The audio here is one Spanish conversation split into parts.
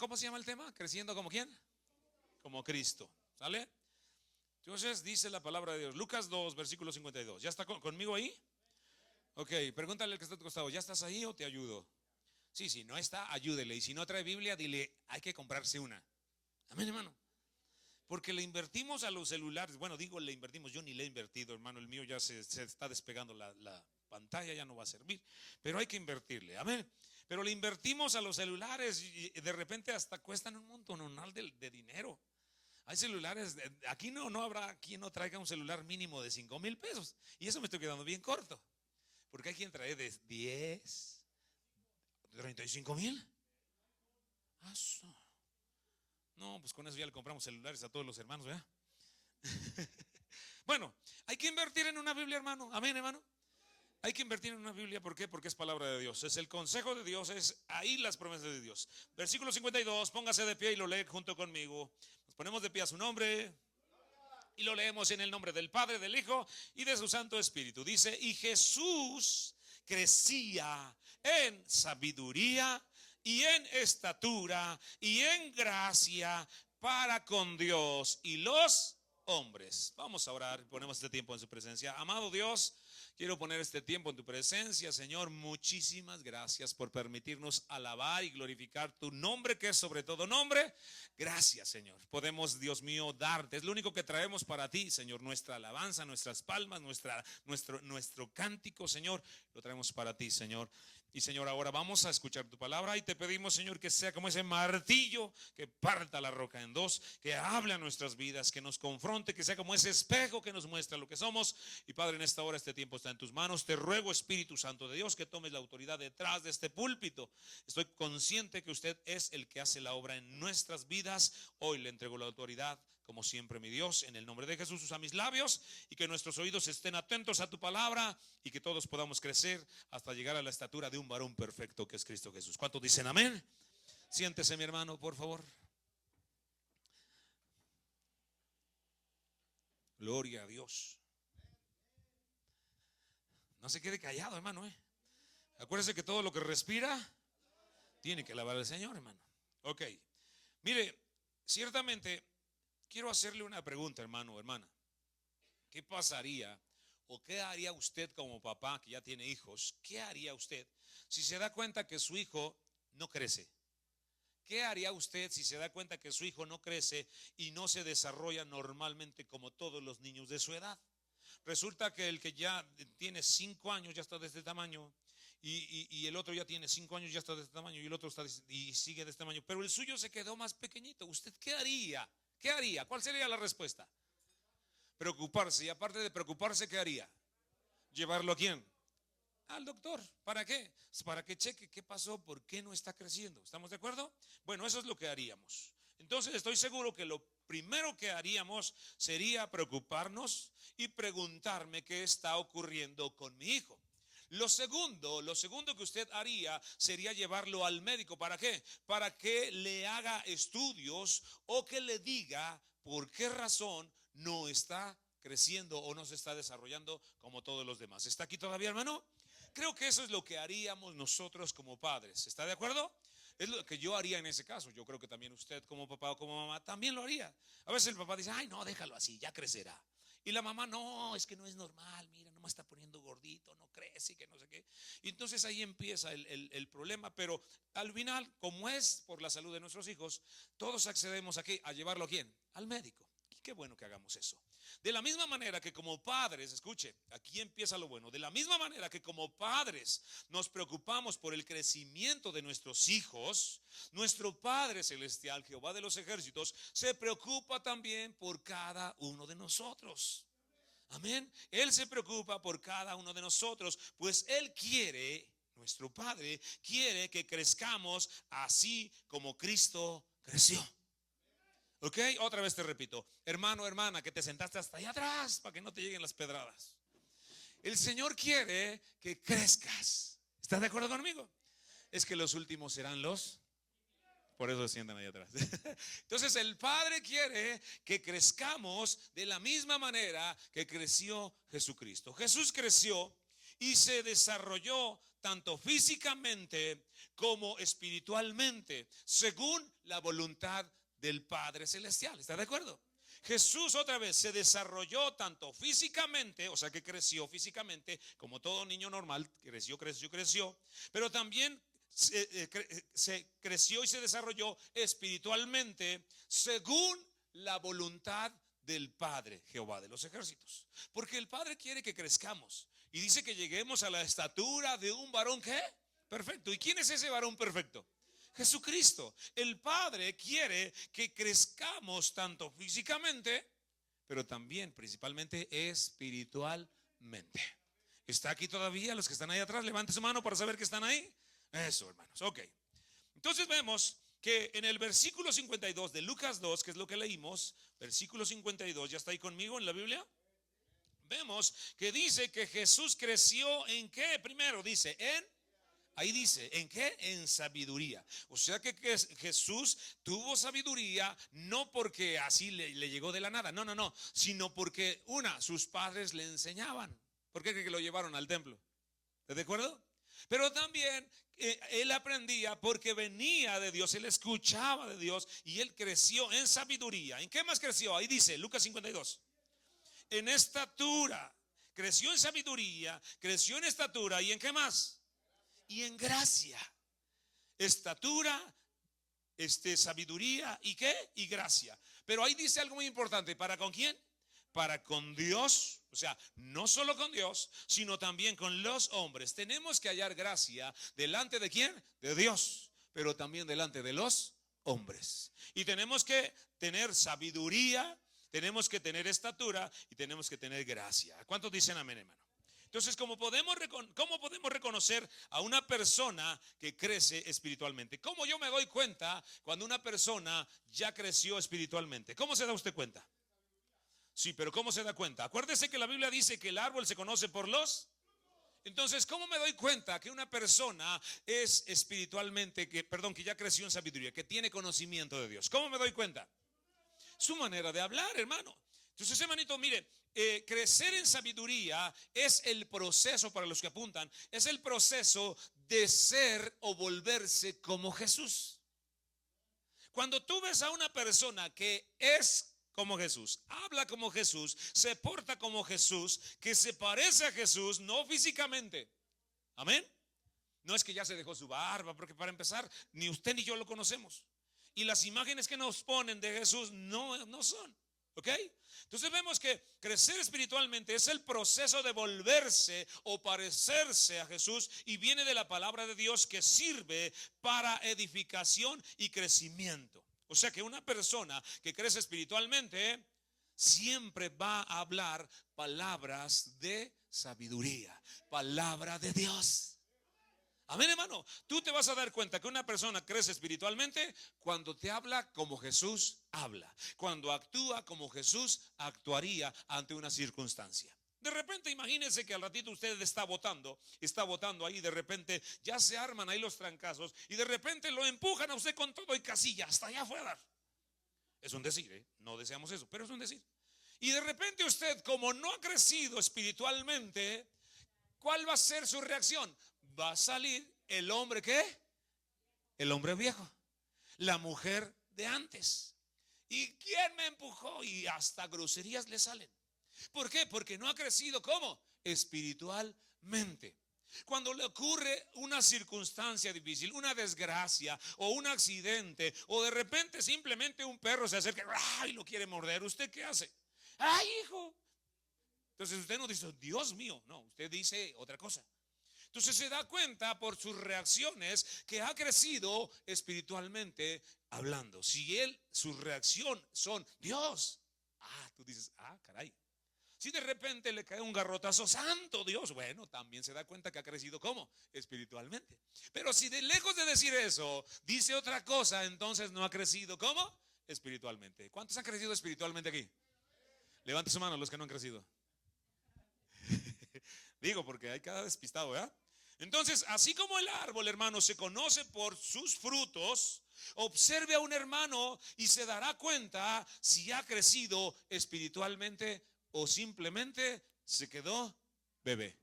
¿cómo se llama el tema? ¿Creciendo como quién? Como Cristo. ¿Sale? Entonces dice la palabra de Dios, Lucas 2, versículo 52. ¿Ya está conmigo ahí? Ok, pregúntale al que está a tu costado, ¿ya estás ahí o te ayudo? Sí, si no está, ayúdele. Y si no trae Biblia, dile, hay que comprarse una. Amén, hermano. Porque le invertimos a los celulares. Bueno, digo le invertimos, yo ni le he invertido, hermano. El mío ya se está despegando la pantalla, ya no va a servir. Pero hay que invertirle, amén. Pero le invertimos a los celulares y de repente hasta cuestan un montonal de dinero. Hay celulares, aquí no habrá quien no traiga un celular mínimo de 5,000 pesos. Y eso me estoy quedando bien corto. Porque hay quien trae de 10, 35,000. No, pues con eso ya le compramos celulares a todos los hermanos, ¿verdad? Bueno, hay que invertir en una Biblia, hermano. Amén, hermano. Hay que invertir en una Biblia, ¿por qué? Porque es palabra de Dios, es el consejo de Dios, es ahí las promesas de Dios. Versículo 52, póngase de pie y lo lee junto conmigo. Nos ponemos de pie a su nombre y lo leemos en el nombre del Padre, del Hijo y de su Santo Espíritu. Dice, y Jesús crecía en sabiduría y en estatura y en gracia para con Dios y los hombres. Vamos a orar, ponemos este tiempo en su presencia. Amado Dios, quiero poner este tiempo en tu presencia, Señor. Muchísimas gracias por permitirnos alabar y glorificar tu nombre, que es sobre todo nombre. Gracias, Señor. Podemos, Dios mío, darte. Es lo único que traemos para ti, Señor. Nuestra alabanza, nuestras palmas, nuestro cántico, Señor. Lo traemos para ti, Señor. Y Señor, ahora vamos a escuchar tu palabra y te pedimos, Señor, que sea como ese martillo que parta la roca en dos, que hable a nuestras vidas, que nos confronte, que sea como ese espejo que nos muestra lo que somos. Y Padre, en esta hora este tiempo está en tus manos. Te ruego, Espíritu Santo de Dios, que tomes la autoridad detrás de este púlpito. Estoy consciente que usted es el que hace la obra en nuestras vidas. Hoy le entrego la autoridad, como siempre, mi Dios, en el nombre de Jesús. Usa mis labios y que nuestros oídos estén atentos a tu palabra y que todos podamos crecer hasta llegar a la estatura de un varón perfecto que es Cristo Jesús. ¿Cuántos dicen amén? Siéntese, mi hermano, por favor. Gloria a Dios. No se quede callado, hermano. Acuérdese que todo lo que respira tiene que alabar al Señor, hermano. Ok. Mire, ciertamente quiero hacerle una pregunta, hermano o hermana. ¿Qué pasaría o qué haría usted como papá que ya tiene hijos? ¿Qué haría usted si se da cuenta que su hijo no crece? ¿Qué haría usted si se da cuenta que su hijo no crece y no se desarrolla normalmente como todos los niños de su edad? Resulta que el que ya tiene 5 años ya está de este tamaño y el otro ya tiene 5 años ya está de este tamaño y el otro está y sigue de este tamaño, pero el suyo se quedó más pequeñito. ¿Usted qué haría? ¿Qué haría? ¿Cuál sería la respuesta? Preocuparse. Y aparte de preocuparse, ¿qué haría? ¿Llevarlo a quién? Al doctor. ¿Para qué? Para que cheque qué pasó, por qué no está creciendo. ¿Estamos de acuerdo? Bueno, eso es lo que haríamos. Entonces estoy seguro que lo primero que haríamos sería preocuparnos y preguntarme qué está ocurriendo con mi hijo. Lo segundo que usted haría sería llevarlo al médico. ¿Para qué? Para que le haga estudios o que le diga por qué razón no está creciendo o no se está desarrollando como todos los demás. ¿Está aquí todavía, hermano? Creo que eso es lo que haríamos nosotros como padres. ¿Está de acuerdo? Es lo que yo haría en ese caso. Yo creo que también usted como papá o como mamá también lo haría. A veces el papá dice, ay no, déjalo así, ya crecerá. Y la mamá, no, es que no es normal, mira, no me está poniendo gordito, no crece y que no sé qué. Y entonces ahí empieza el problema, pero al final, como es por la salud de nuestros hijos, todos accedemos aquí a llevarlo ¿a quién? Al médico. Y qué bueno que hagamos eso. De la misma manera que como padres, escuche, aquí empieza lo bueno, de la misma manera que como padres nos preocupamos por el crecimiento de nuestros hijos, nuestro Padre Celestial, Jehová de los ejércitos, se preocupa también por cada uno de nosotros. Amén. Él se preocupa por cada uno de nosotros, pues Él quiere, nuestro Padre, quiere que crezcamos así como Cristo creció. Ok, otra vez te repito, hermano, hermana, que te sentaste hasta allá atrás para que no te lleguen las pedradas. El Señor quiere que crezcas. ¿Estás de acuerdo conmigo? Es que los últimos serán los. Por eso se sientan allá atrás. Entonces el Padre quiere que crezcamos de la misma manera que creció Jesucristo. Jesús creció y se desarrolló tanto físicamente como espiritualmente, según la voluntad del Padre Celestial. ¿Está de acuerdo? Jesús otra vez se desarrolló tanto físicamente, o sea que creció físicamente, como todo niño normal, creció, pero también se creció y se desarrolló espiritualmente según la voluntad del Padre, Jehová de los ejércitos. Porque el Padre quiere que crezcamos y dice que lleguemos a la estatura de un varón ¿qué? Perfecto. ¿Y quién es ese varón perfecto? Jesucristo. El Padre quiere que crezcamos tanto físicamente, pero también principalmente espiritualmente. ¿Está aquí todavía? Los que están ahí atrás, levante su mano para saber que están ahí. Eso, hermanos, ok. Entonces vemos que en el versículo 52 de Lucas 2, que es lo que leímos, versículo 52, ¿ya está ahí conmigo en la Biblia? Vemos que dice que Jesús creció ¿en qué? Primero dice, ahí dice, ¿en qué? En sabiduría. O sea que Jesús tuvo sabiduría no porque así le llegó de la nada, no, sino porque sus padres le enseñaban. ¿Por qué cree que lo llevaron al templo? ¿Está de acuerdo? Pero también él aprendía porque venía de Dios, él escuchaba de Dios y él creció en sabiduría. ¿En qué más creció? Ahí dice, Lucas 52. En estatura, creció en sabiduría, creció en estatura y ¿en qué más? Y en gracia. Estatura, sabiduría y ¿qué? Y gracia. Pero ahí dice algo muy importante, ¿para con quién? Para con Dios, o sea, no solo con Dios, sino también con los hombres. Tenemos que hallar gracia delante de ¿quién? De Dios, pero también delante de los hombres. Y tenemos que tener sabiduría, tenemos que tener estatura y tenemos que tener gracia. ¿Cuántos dicen amén, hermano? Entonces, ¿cómo podemos reconocer a una persona que crece espiritualmente? ¿Cómo yo me doy cuenta cuando una persona ya creció espiritualmente? ¿Cómo se da usted cuenta? Sí, pero ¿cómo se da cuenta? Acuérdese que la Biblia dice que el árbol se conoce por los. Entonces, ¿cómo me doy cuenta que una persona es espiritualmente, que ya creció en sabiduría, que tiene conocimiento de Dios? ¿Cómo me doy cuenta? Su manera de hablar, hermano. Entonces, hermanito, mire, crecer en sabiduría es el proceso, para los que apuntan, es el proceso de ser o volverse como Jesús. Cuando tú ves a una persona que es como Jesús, habla como Jesús, se porta como Jesús, que se parece a Jesús, no físicamente. Amén. No es que ya se dejó su barba, porque para empezar, ni usted ni yo lo conocemos. Y las imágenes que nos ponen de Jesús no son. ¿Ok? Entonces vemos que crecer espiritualmente es el proceso de volverse o parecerse a Jesús, y viene de la palabra de Dios que sirve para edificación y crecimiento. O sea que una persona que crece espiritualmente siempre va a hablar palabras de sabiduría, palabra de Dios. Amén, hermano. Tú te vas a dar cuenta que una persona crece espiritualmente cuando te habla como Jesús habla, cuando actúa como Jesús actuaría ante una circunstancia. De repente imagínense que al ratito usted está votando ahí, de repente ya se arman ahí los trancazos y de repente lo empujan a usted con todo y casilla hasta allá afuera. Es un decir, no deseamos eso, pero es un decir. Y de repente usted, como no ha crecido espiritualmente, ¿cuál va a ser su reacción? Va a salir el hombre ¿qué? El hombre viejo, la mujer de antes. ¿Y quién me empujó? Y hasta groserías le salen. ¿Por qué? Porque no ha crecido ¿cómo? Espiritualmente. Cuando le ocurre una circunstancia difícil, una desgracia o un accidente, o de repente simplemente un perro se acerca y lo quiere morder, ¿usted qué hace? ¡Ay, hijo! Entonces usted no dice, Dios mío, no, usted dice otra cosa. Entonces se da cuenta por sus reacciones que ha crecido espiritualmente hablando. Si su reacción son Dios, tú dices, caray. Si de repente le cae un garrotazo, santo Dios, bueno, también se da cuenta que ha crecido ¿cómo? Espiritualmente. Pero si de lejos de decir eso, dice otra cosa, entonces no ha crecido ¿cómo? Espiritualmente. ¿Cuántos han crecido espiritualmente aquí? Levante su mano los que no han crecido. Digo, porque hay cada despistado, ¿verdad? Entonces, así como el árbol, hermano, se conoce por sus frutos, observe a un hermano y se dará cuenta si ha crecido espiritualmente o simplemente se quedó bebé.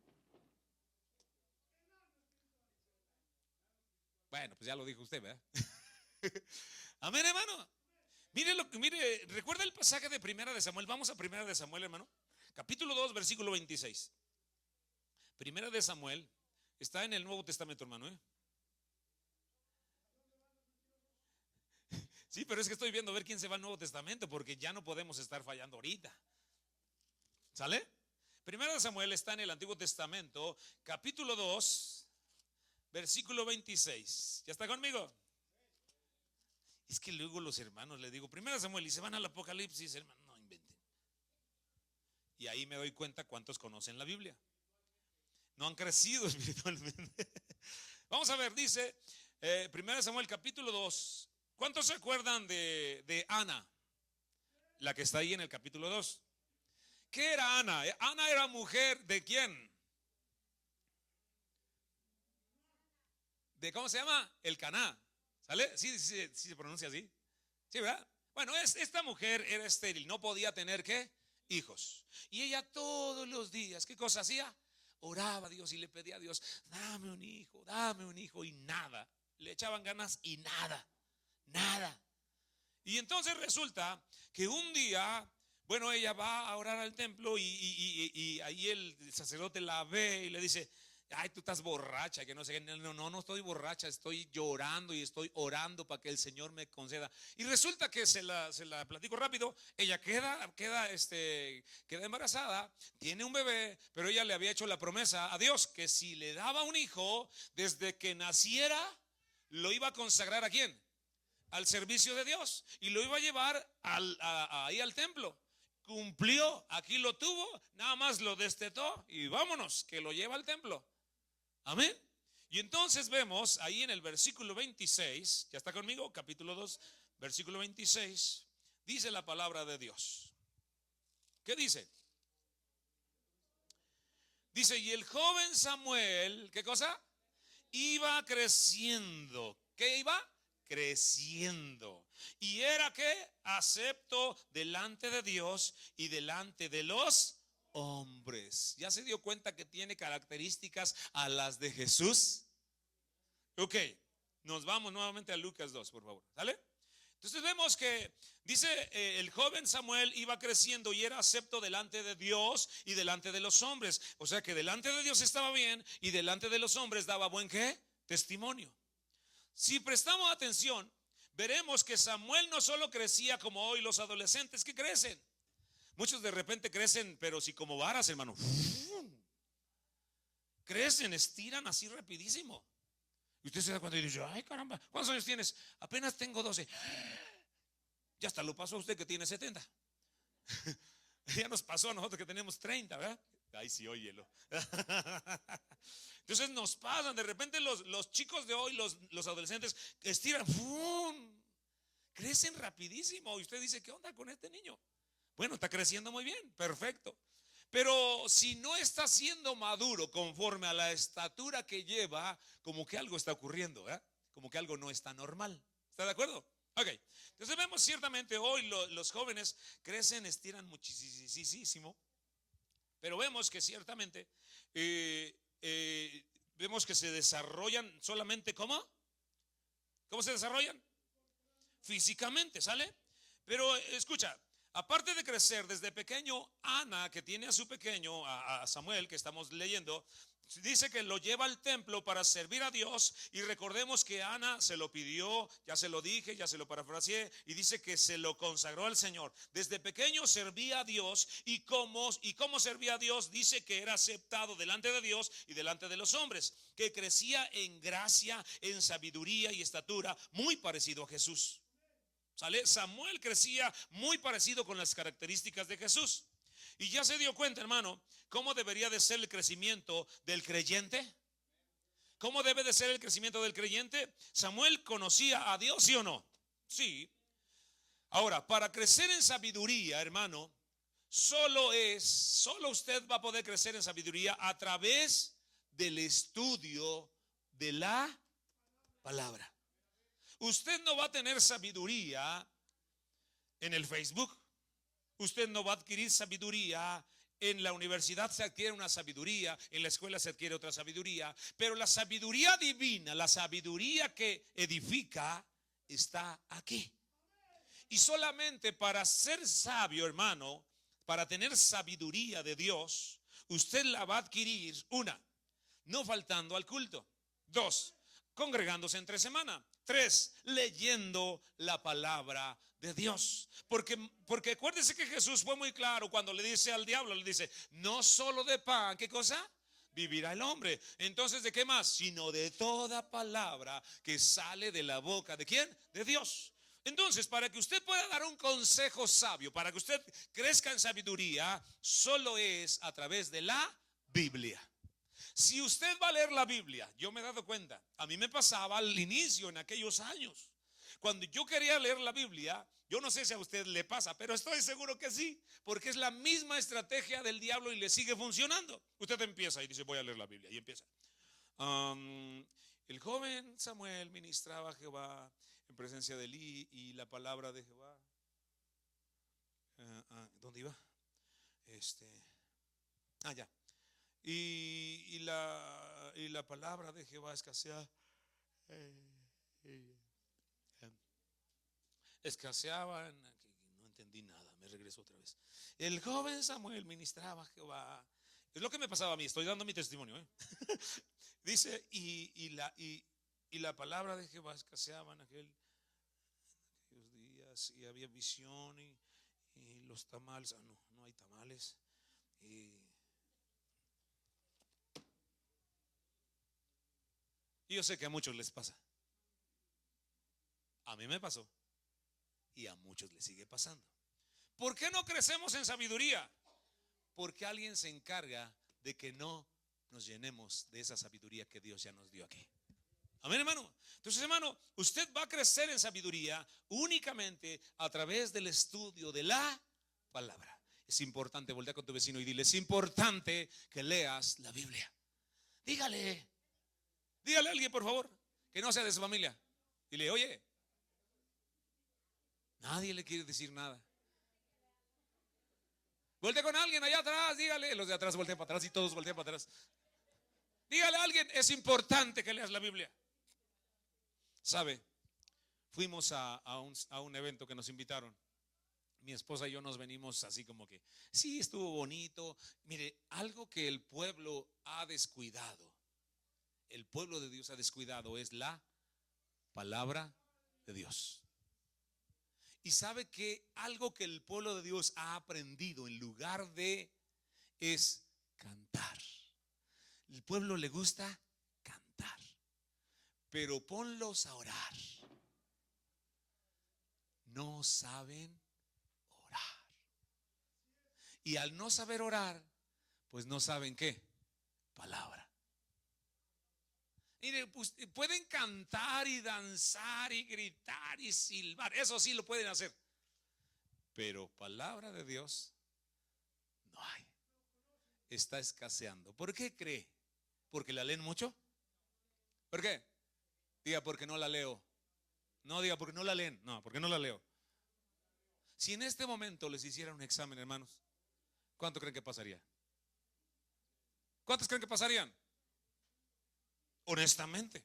Bueno, pues ya lo dijo usted, ¿verdad? Amén, hermano. Mire, recuerda el pasaje de Primera de Samuel. Vamos a Primera de Samuel, hermano. Capítulo 2, versículo 26. Primera de Samuel está en el Nuevo Testamento, hermano, ¿eh? Sí, pero es que estoy viendo a ver quién se va al Nuevo Testamento, porque ya no podemos estar fallando ahorita. ¿Sale? Primera de Samuel está en el Antiguo Testamento, capítulo 2, versículo 26. ¿Ya está conmigo? Es que luego los hermanos le digo, Primera de Samuel, y se van al Apocalipsis, hermano, no inventen. Y ahí me doy cuenta cuántos conocen la Biblia. No han crecido espiritualmente. Vamos a ver, dice Primera de Samuel capítulo 2. ¿Cuántos se acuerdan de Ana? La que está ahí en el capítulo 2. ¿Qué era Ana? Ana era mujer ¿de quién? ¿De cómo se llama? El Caná. ¿Sale? Sí, se pronuncia así. Sí, ¿verdad? Bueno, esta mujer era estéril, no podía tener ¿qué? Hijos. Y ella todos los días, ¿qué cosa hacía? Oraba a Dios y le pedía a Dios, dame un hijo, y nada. Le echaban ganas y nada. Y entonces resulta que un día, bueno, ella va a orar al templo y ahí el sacerdote la ve y le dice, ay, tú estás borracha, que no sé qué. No estoy borracha, estoy llorando y estoy orando para que el Señor me conceda. Y resulta que se la platico rápido. Ella queda embarazada, tiene un bebé, pero ella le había hecho la promesa a Dios que si le daba un hijo, desde que naciera, lo iba a consagrar ¿a quién? Al servicio de Dios, y lo iba a llevar ahí al templo. Cumplió, aquí lo tuvo, nada más lo destetó y vámonos, que lo lleva al templo. Amén. Y entonces vemos ahí en el versículo 26, ¿ya está conmigo? Capítulo 2, versículo 26, dice la palabra de Dios. ¿Qué dice? Dice, y el joven Samuel, ¿qué cosa? Iba creciendo. ¿Qué iba? Creciendo. Y era que acepto delante de Dios y delante de los hombres. ¿Ya se dio cuenta que tiene características a las de Jesús? Ok, nos vamos nuevamente a Lucas 2, por favor. ¿Sale? Entonces vemos que dice el joven Samuel iba creciendo y era acepto delante de Dios y delante de los hombres. O sea que delante de Dios estaba bien y delante de los hombres daba buen ¿qué? Testimonio. Si prestamos atención, veremos que Samuel no solo crecía como hoy los adolescentes que crecen. Muchos de repente crecen, pero si como varas, hermano. Crecen, estiran así rapidísimo. Y usted se da cuenta y dice, ay caramba, ¿cuántos años tienes? Apenas tengo 12. Ya hasta lo pasó a usted que tiene 70. Ya nos pasó a nosotros que tenemos 30, ¿verdad? Ay, sí, óyelo. Entonces nos pasan, de repente los chicos de hoy, los adolescentes, estiran, ¡fum! Crecen rapidísimo. Y usted dice, ¿qué onda con este niño? Bueno, está creciendo muy bien, perfecto. Pero si no está siendo maduro conforme a la estatura que lleva, como que algo está ocurriendo, ¿verdad? Como que algo no está normal. ¿Está de acuerdo? Ok, entonces vemos ciertamente hoy los jóvenes crecen, estiran muchísimo, pero vemos que ciertamente vemos que se desarrollan solamente ¿cómo? ¿Cómo se desarrollan? Físicamente, ¿sale? Pero escucha, aparte de crecer desde pequeño, Ana, que tiene a su pequeño, a Samuel, que estamos leyendo, dice que lo lleva al templo para servir a Dios. Y recordemos que Ana se lo pidió, ya se lo dije, ya se lo parafraseé, y dice que se lo consagró al Señor. Desde pequeño servía a Dios. Y cómo servía a Dios, dice que era aceptado delante de Dios y delante de los hombres, que crecía en gracia, en sabiduría y estatura, muy parecido a Jesús. ¿Sale? Samuel crecía muy parecido con las características de Jesús. Y ya se dio cuenta, hermano, cómo debería de ser el crecimiento del creyente. ¿Cómo debe de ser el crecimiento del creyente? Samuel conocía a Dios, ¿sí o no? Sí. Ahora, para crecer en sabiduría, hermano, solo usted va a poder crecer en sabiduría a través del estudio de la palabra. Usted no va a tener sabiduría en el Facebook. Usted no va a adquirir sabiduría En la universidad se adquiere una sabiduría, en la escuela se adquiere otra sabiduría, pero la sabiduría divina, la sabiduría que edifica, está aquí. Y solamente para ser sabio, hermano, para tener sabiduría de Dios, usted la va a adquirir, una, no faltando al culto; dos, congregándose entre semana; tres, leyendo la palabra de Dios. Porque acuérdese que Jesús fue muy claro cuando le dice al diablo, le dice, no solo de pan, ¿qué cosa? Vivirá el hombre. Entonces, ¿de qué más? Sino de toda palabra que sale de la boca ¿de quién? De Dios. Entonces, para que usted pueda dar un consejo sabio, para que usted crezca en sabiduría, solo es a través de la Biblia. Si usted va a leer la Biblia, yo me he dado cuenta, a mí me pasaba al inicio en aquellos años, cuando yo quería leer la Biblia, yo no sé si a usted le pasa, pero estoy seguro que sí, porque es la misma estrategia del diablo y le sigue funcionando. Usted empieza y dice, voy a leer la Biblia, y empieza. El joven Samuel ministraba a Jehová en presencia de Elí, y la palabra de Jehová. ¿Dónde iba? Ya. Y la palabra de Jehová escaseaba. Escaseaba. No entendí nada, me regreso otra vez. El joven Samuel ministraba a Jehová. Es lo que me pasaba a mí, estoy dando mi testimonio, Dice, y la palabra de Jehová escaseaba en aquellos días, y había visión, y los tamales, no hay tamales. Y yo sé que a muchos les pasa. A mí me pasó. Y a muchos les sigue pasando. ¿Por qué no crecemos en sabiduría? Porque alguien se encarga de que no nos llenemos de esa sabiduría que Dios ya nos dio aquí. Amén, hermano. Entonces, hermano, usted va a crecer en sabiduría únicamente a través del estudio de la palabra. Es importante, voltea con tu vecino y dile, es importante que leas la Biblia. Dígale a alguien, por favor, que no sea de su familia. Dile, oye, nadie le quiere decir nada. Voltea con alguien allá atrás, dígale. Los de atrás voltean para atrás y todos voltean para atrás. Dígale a alguien, es importante que leas la Biblia. ¿Sabe? Fuimos a un evento que nos invitaron. Mi esposa y yo nos venimos así como que, sí, estuvo bonito. Mire, algo que el pueblo ha descuidado, el pueblo de Dios ha descuidado, es la palabra de Dios. Y sabe que algo que el pueblo de Dios ha aprendido en lugar de es cantar. El pueblo le gusta cantar, pero ponlos a orar. No saben orar. Y al no saber orar, pues no saben qué, palabra. Mire, pues, pueden cantar y danzar y gritar y silbar, eso sí lo pueden hacer, pero palabra de Dios no hay. Está escaseando. ¿Por qué cree? ¿Porque la leen mucho? ¿Por qué? Diga, porque no la leo. No diga, porque no la leen. No, porque no la leo. Si en este momento les hiciera un examen, hermanos, ¿cuánto creen que pasaría? ¿Cuántos creen que pasarían? Honestamente,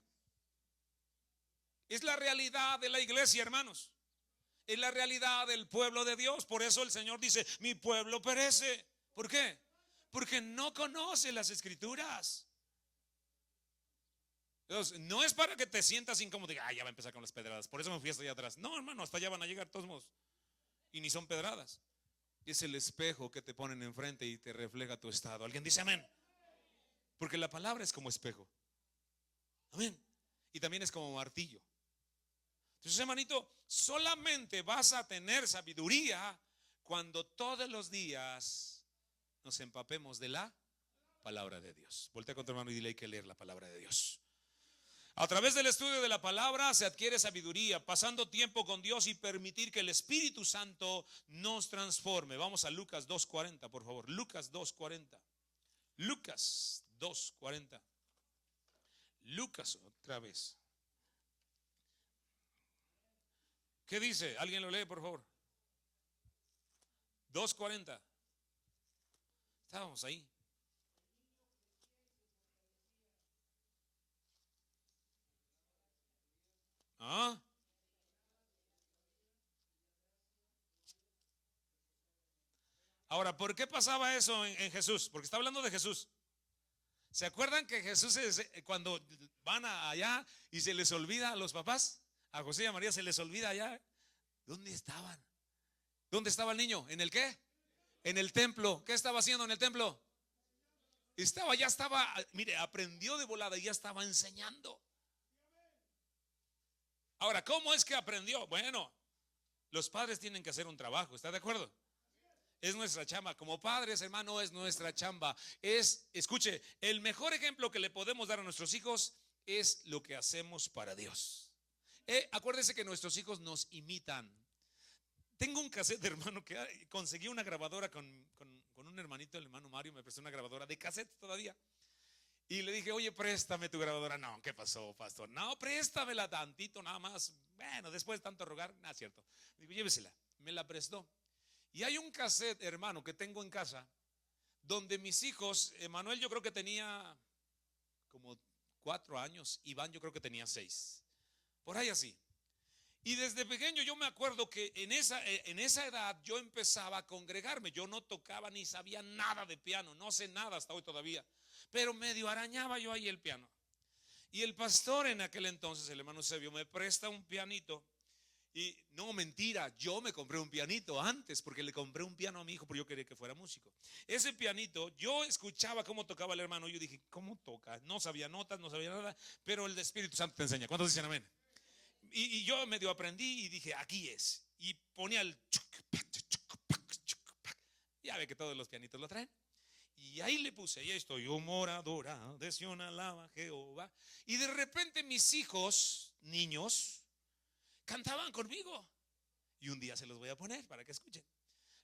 es la realidad de la iglesia, hermanos. Es la realidad del pueblo de Dios. Por eso el Señor dice, mi pueblo perece. ¿Por qué? Porque no conoce las escrituras. Entonces, no es para que te sientas incómodo y digas, ya va a empezar con las pedradas, por eso me fui hasta allá atrás. No, hermano, hasta allá van a llegar todos modos. Y ni son pedradas. Es el espejo que te ponen enfrente y te refleja tu estado. ¿Alguien dice amén? Porque la palabra es como espejo. Amén. Y también es como martillo. Entonces, hermanito, solamente vas a tener sabiduría cuando todos los días nos empapemos de la palabra de Dios. Voltea con tu hermano y dile, hay que leer la palabra de Dios. A través del estudio de la palabra se adquiere sabiduría, pasando tiempo con Dios y permitir que el Espíritu Santo nos transforme. Vamos a Lucas 2:40, por favor. Lucas 2:40. Lucas 2:40. Lucas otra vez. ¿Qué dice? ¿Alguien lo lee, por favor? 2:40. Estábamos ahí. ¿Ah? Ahora, ¿por qué pasaba eso en Jesús? Porque está hablando de Jesús. ¿Se acuerdan que Jesús cuando van allá y se les olvida a los papás? A José y a María se les olvida allá. ¿Dónde estaban? ¿Dónde estaba el niño? ¿En el qué? En el templo. ¿Qué estaba haciendo en el templo? Ya estaba, mire, aprendió de volada y ya estaba enseñando. Ahora, ¿cómo es que aprendió? Bueno, los padres tienen que hacer un trabajo, ¿está de acuerdo? Es nuestra chamba. Como padres, hermano, es nuestra chamba. Escuche, el mejor ejemplo que le podemos dar a nuestros hijos es lo que hacemos para Dios. Acuérdese que nuestros hijos nos imitan. Tengo un cassette, hermano, que conseguí una grabadora con un hermanito, el hermano Mario, me prestó una grabadora de cassette todavía. Y le dije, oye, préstame tu grabadora. No, ¿qué pasó, pastor? No, préstamela tantito, nada más. Bueno, después de tanto rogar, nada, cierto. Digo, llévesela. Me la prestó. Y hay un cassette, hermano, que tengo en casa, donde mis hijos, Manuel yo creo que tenía como 4 años, Iván yo creo que tenía 6, por ahí así. Y desde pequeño yo me acuerdo que en esa edad yo empezaba a congregarme. Yo no tocaba ni sabía nada de piano, no sé nada hasta hoy todavía, pero medio arañaba yo ahí el piano. Y el pastor en aquel entonces, el hermano Eusebio, me presta un pianito. Y no, mentira, yo me compré un pianito antes porque le compré un piano a mi hijo porque yo quería que fuera músico. Ese pianito, yo escuchaba cómo tocaba el hermano y yo dije, ¿cómo toca? No sabía notas, no sabía nada, pero el Espíritu Santo te enseña. ¿Cuántos dicen amén? Y yo medio aprendí y dije, aquí es. Y ponía el ya ve que todos los pianitos lo traen. Y ahí le puse, y estoy, oh moradora de Sión, alaba a Jehová. Y de repente mis hijos, niños, cantaban conmigo. Y un día se los voy a poner para que escuchen.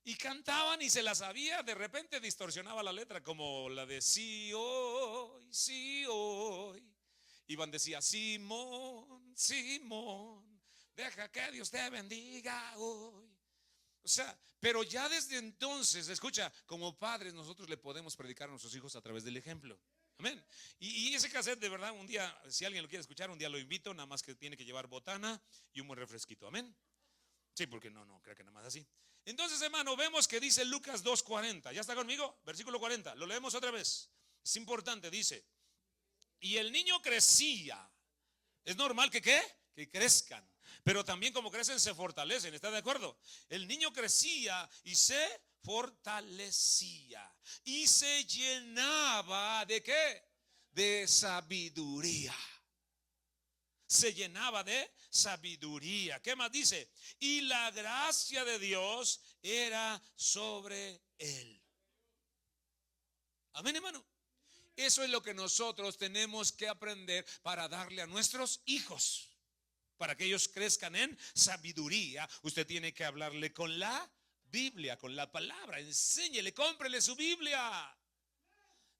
Y cantaban y se la sabía. De repente distorsionaba la letra, como la de sí hoy, sí hoy. Iván decía, Simón, Simón, deja que Dios te bendiga hoy. O sea, pero ya desde entonces, escucha, como padres nosotros le podemos predicar a nuestros hijos a través del ejemplo. Amén. Y ese cassette, de verdad, un día, si alguien lo quiere escuchar, un día lo invito, nada más que tiene que llevar botana y un buen refresquito. Amén. Sí, porque no, creo que nada más así. Entonces, hermano, vemos que dice Lucas 2:40. ¿Ya está conmigo? Versículo 40. Lo leemos otra vez. Es importante, dice. Y el niño crecía. Es normal que ¿qué? Que crezcan. Pero también como crecen se fortalecen. ¿Está de acuerdo? El niño crecía y se fortalecía. Y se llenaba ¿de qué? De sabiduría. Se llenaba de sabiduría. ¿Qué más dice? Y la gracia de Dios era sobre él. Amén, hermano. Eso es lo que nosotros tenemos que aprender para darle a nuestros hijos, para que ellos crezcan en sabiduría. Usted tiene que hablarle con la Biblia, con la palabra. Enséñele, cómprele su Biblia.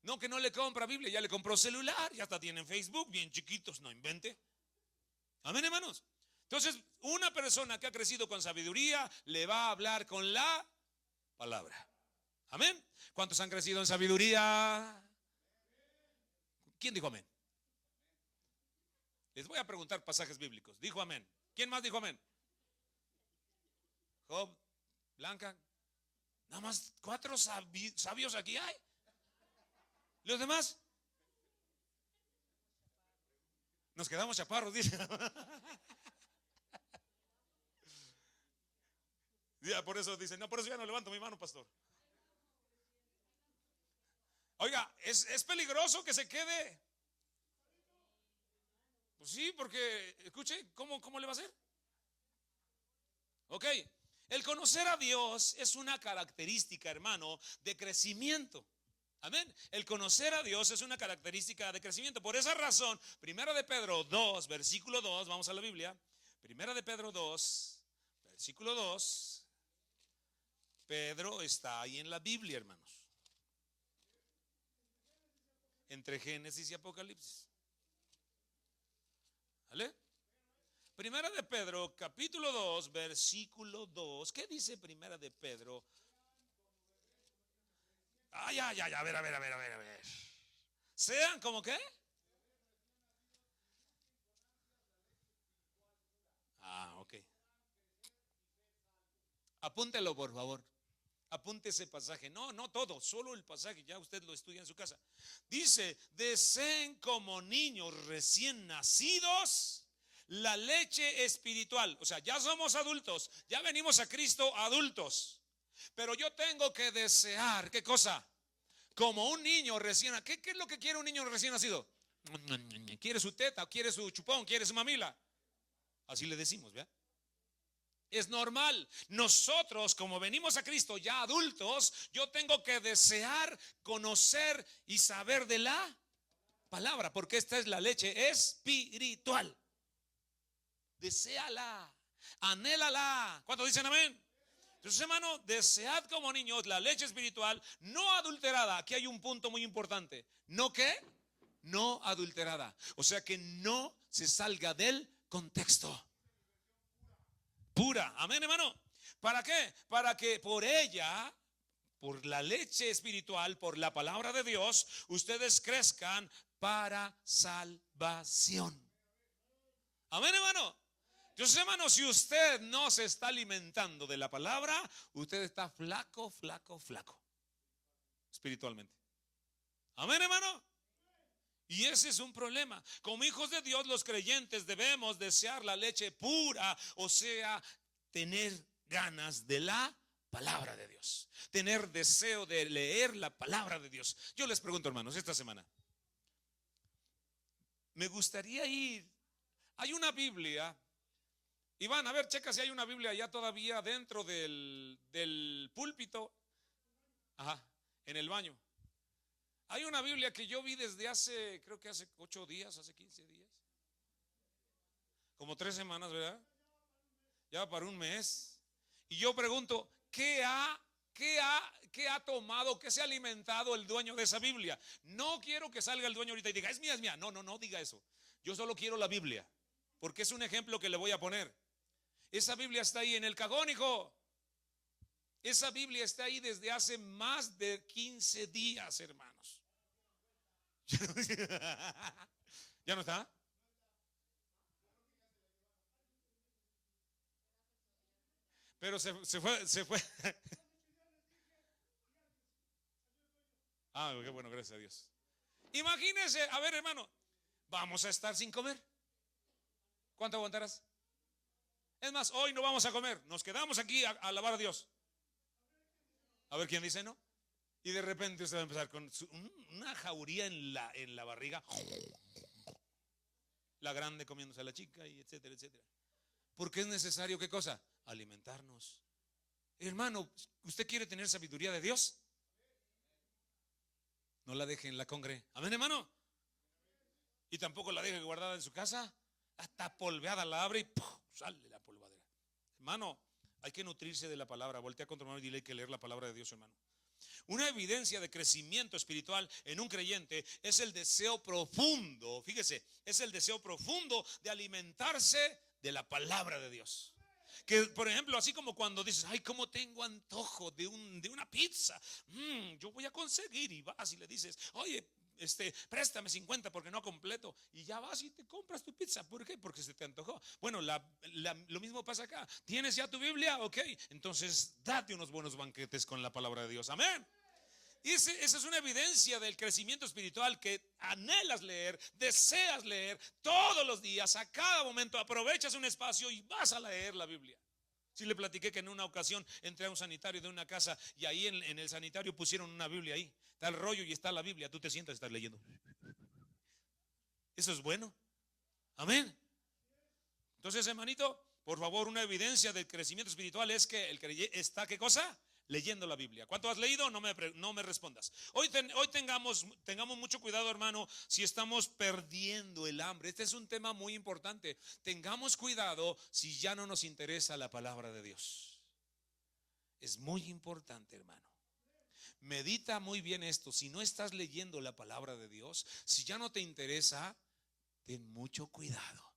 No que no le compra Biblia, ya le compró celular, ya hasta tienen Facebook, bien chiquitos, no invente. Amén, hermanos. Entonces, una persona que ha crecido con sabiduría le va a hablar con la palabra. Amén. ¿Cuántos han crecido en sabiduría? ¿Quién dijo amén? Les voy a preguntar pasajes bíblicos. ¿Dijo amén? ¿Quién más dijo amén? Job, Blanca. Nada más 4 sabios aquí hay. ¿Los demás? Nos quedamos chaparros, dice. Ya, por eso dicen, no, por eso ya no levanto mi mano, pastor. Oiga, es peligroso que se quede. Pues sí, porque, escuche, ¿cómo le va a hacer? Ok, el conocer a Dios es una característica, hermano, de crecimiento. Amén. El conocer a Dios es una característica de crecimiento. Por esa razón, Primera de Pedro 2, versículo 2, vamos a la Biblia. Primera de Pedro 2, versículo 2. Pedro está ahí en la Biblia, hermanos. Entre Génesis y Apocalipsis. ¿Vale? Primera de Pedro, capítulo 2, versículo 2. ¿Qué dice Primera de Pedro? A ver, a ver. Sean como qué. Ok. Apúntelo, por favor. Apunte ese pasaje. No, no todo, solo el pasaje. Ya usted lo estudia en su casa. Dice: deseen como niños recién nacidos la leche espiritual. O sea, ya somos adultos, ya venimos a Cristo adultos. Pero yo tengo que desear, ¿qué cosa? Como un niño recién nacido. ¿Qué es lo que quiere un niño recién nacido? Quiere su teta, quiere su chupón, quiere su mamila. Así le decimos, ¿verdad? Es normal. Nosotros, como venimos a Cristo ya adultos, yo tengo que desear, conocer y saber de la palabra, porque esta es la leche espiritual. Deséala, anhélala. ¿Cuántos dicen amén? Entonces, hermano, desead como niños la leche espiritual no adulterada. Aquí hay un punto muy importante. ¿No qué? No adulterada. O sea, que no se salga del contexto. Pura. Amén, hermano. ¿Para qué? Para que por ella, por la leche espiritual, por la palabra de Dios, ustedes crezcan para salvación. Amén, hermano. Entonces, hermano, si usted no se está alimentando de la palabra, usted está flaco, flaco, flaco, espiritualmente. Amén, hermano. Y ese es un problema. Como hijos de Dios, los creyentes debemos desear la leche pura, o sea, tener ganas de la palabra de Dios, tener deseo de leer la palabra de Dios. Yo les pregunto, hermanos, esta semana me gustaría ir. Hay una Biblia. Iván, a ver, checa si hay una Biblia ya todavía dentro del púlpito. Ajá, en el baño. Hay una Biblia que yo vi desde hace, creo que hace 8 días, hace 15 días. Como 3 semanas, ¿verdad? Ya para un mes. Y yo pregunto, ¿qué ha tomado, qué se ha alimentado el dueño de esa Biblia? No quiero que salga el dueño ahorita y diga, es mía, es mía. No, no, no diga eso. Yo solo quiero la Biblia, porque es un ejemplo que le voy a poner. Esa Biblia está ahí en el cajón, hijo. Esa Biblia está ahí desde hace más de 15 días, hermanos. ¿Ya no está? Pero se fue. Qué bueno, gracias a Dios. Imagínense, a ver, hermano, vamos a estar sin comer. ¿Cuánto aguantarás? Es más, hoy no vamos a comer, nos quedamos aquí a alabar a Dios. A ver quién dice no. Y de repente usted va a empezar con una jauría en la barriga. La grande comiéndose a la chica, y etcétera, etcétera. Porque es necesario, ¿qué cosa? Alimentarnos. Hermano, ¿usted quiere tener sabiduría de Dios? No la deje en la congre. Amén, hermano. Y tampoco la deje guardada en su casa. Hasta polveada la abre y ¡puf! Sale la polvadera. Hermano, hay que nutrirse de la palabra. Voltea contra hermano y dile que leer la palabra de Dios, hermano. Una evidencia de crecimiento espiritual en un creyente es el deseo profundo, fíjese, es el deseo profundo de alimentarse de la palabra de Dios. Que, por ejemplo, así como cuando dices, ay, cómo tengo antojo de una pizza, yo voy a conseguir, y vas y le dices, oye, préstame 50 porque no completo, y ya vas y te compras tu pizza. ¿Por qué? Porque se te antojó. Bueno, lo mismo pasa acá. ¿Tienes ya tu Biblia? Ok, entonces date unos buenos banquetes con la palabra de Dios. Amén. Y esa es una evidencia del crecimiento espiritual, que anhelas leer, deseas leer todos los días, a cada momento aprovechas un espacio y vas a leer la Biblia. Sí, le platiqué que en una ocasión entré a un sanitario de una casa y ahí en el sanitario pusieron una Biblia ahí. Está el rollo y está la Biblia. Tú te sientas y estás leyendo. Eso es bueno. Amén. Entonces, hermanito, por favor, una evidencia del crecimiento espiritual es que el creyente está, ¿qué cosa? Leyendo la Biblia. ¿Cuánto has leído? No me respondas. Hoy tengamos mucho cuidado, hermano, si estamos perdiendo el hambre. Este es un tema muy importante. Tengamos cuidado si ya no nos interesa la palabra de Dios. Es muy importante, hermano. Medita muy bien esto. Si no estás leyendo la palabra de Dios, si ya no te interesa, ten mucho cuidado.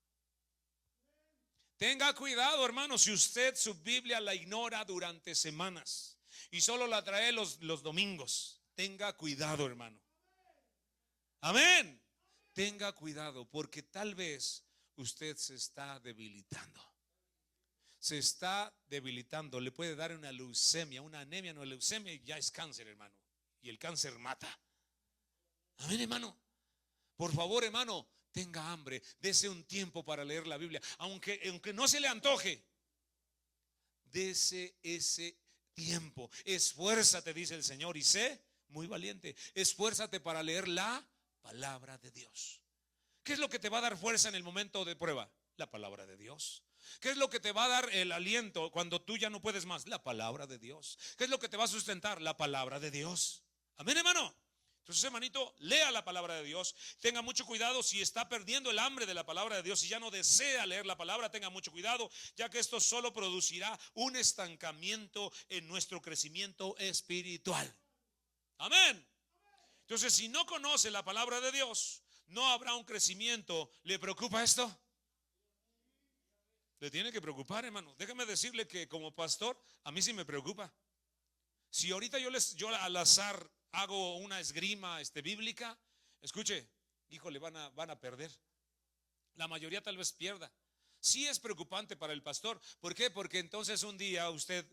Tenga cuidado, hermano, si usted su Biblia la ignora durante semanas y solo la trae los domingos. tenga cuidado, hermano. Amén. Tenga cuidado, porque tal vez usted se está debilitando. Se está debilitando. Le puede dar una leucemia, una anemia. No, leucemia ya es cáncer, hermano. Y el cáncer mata. Amén, hermano. Por favor, hermano, tenga hambre. Dese un tiempo para leer la Biblia. Aunque no se le antoje, dese ese tiempo. Esfuérzate, dice el Señor, y sé muy valiente. Esfuérzate para leer la palabra de Dios. ¿Qué es lo que te va a dar fuerza en el momento de prueba? La palabra de Dios. ¿Qué es lo que te va a dar el aliento cuando tú ya no puedes más? La palabra de Dios. ¿Qué es lo que te va a sustentar? La palabra de Dios. Amén, hermano. Entonces, hermanito, lea la palabra de Dios. Tenga mucho cuidado si está perdiendo el hambre de la palabra de Dios, si ya no desea leer la palabra, tenga mucho cuidado, ya que esto solo producirá un estancamiento en nuestro crecimiento espiritual. Amén. Entonces, si no conoce la palabra de Dios, no habrá un crecimiento. ¿Le preocupa esto? Le tiene que preocupar, hermano. Déjeme decirle que como pastor, a mí sí me preocupa. Si ahorita yo al azar hago una esgrima bíblica, escuche, híjole, van a perder. La mayoría tal vez pierda. Sí es preocupante para el pastor. ¿Por qué? Porque entonces un día usted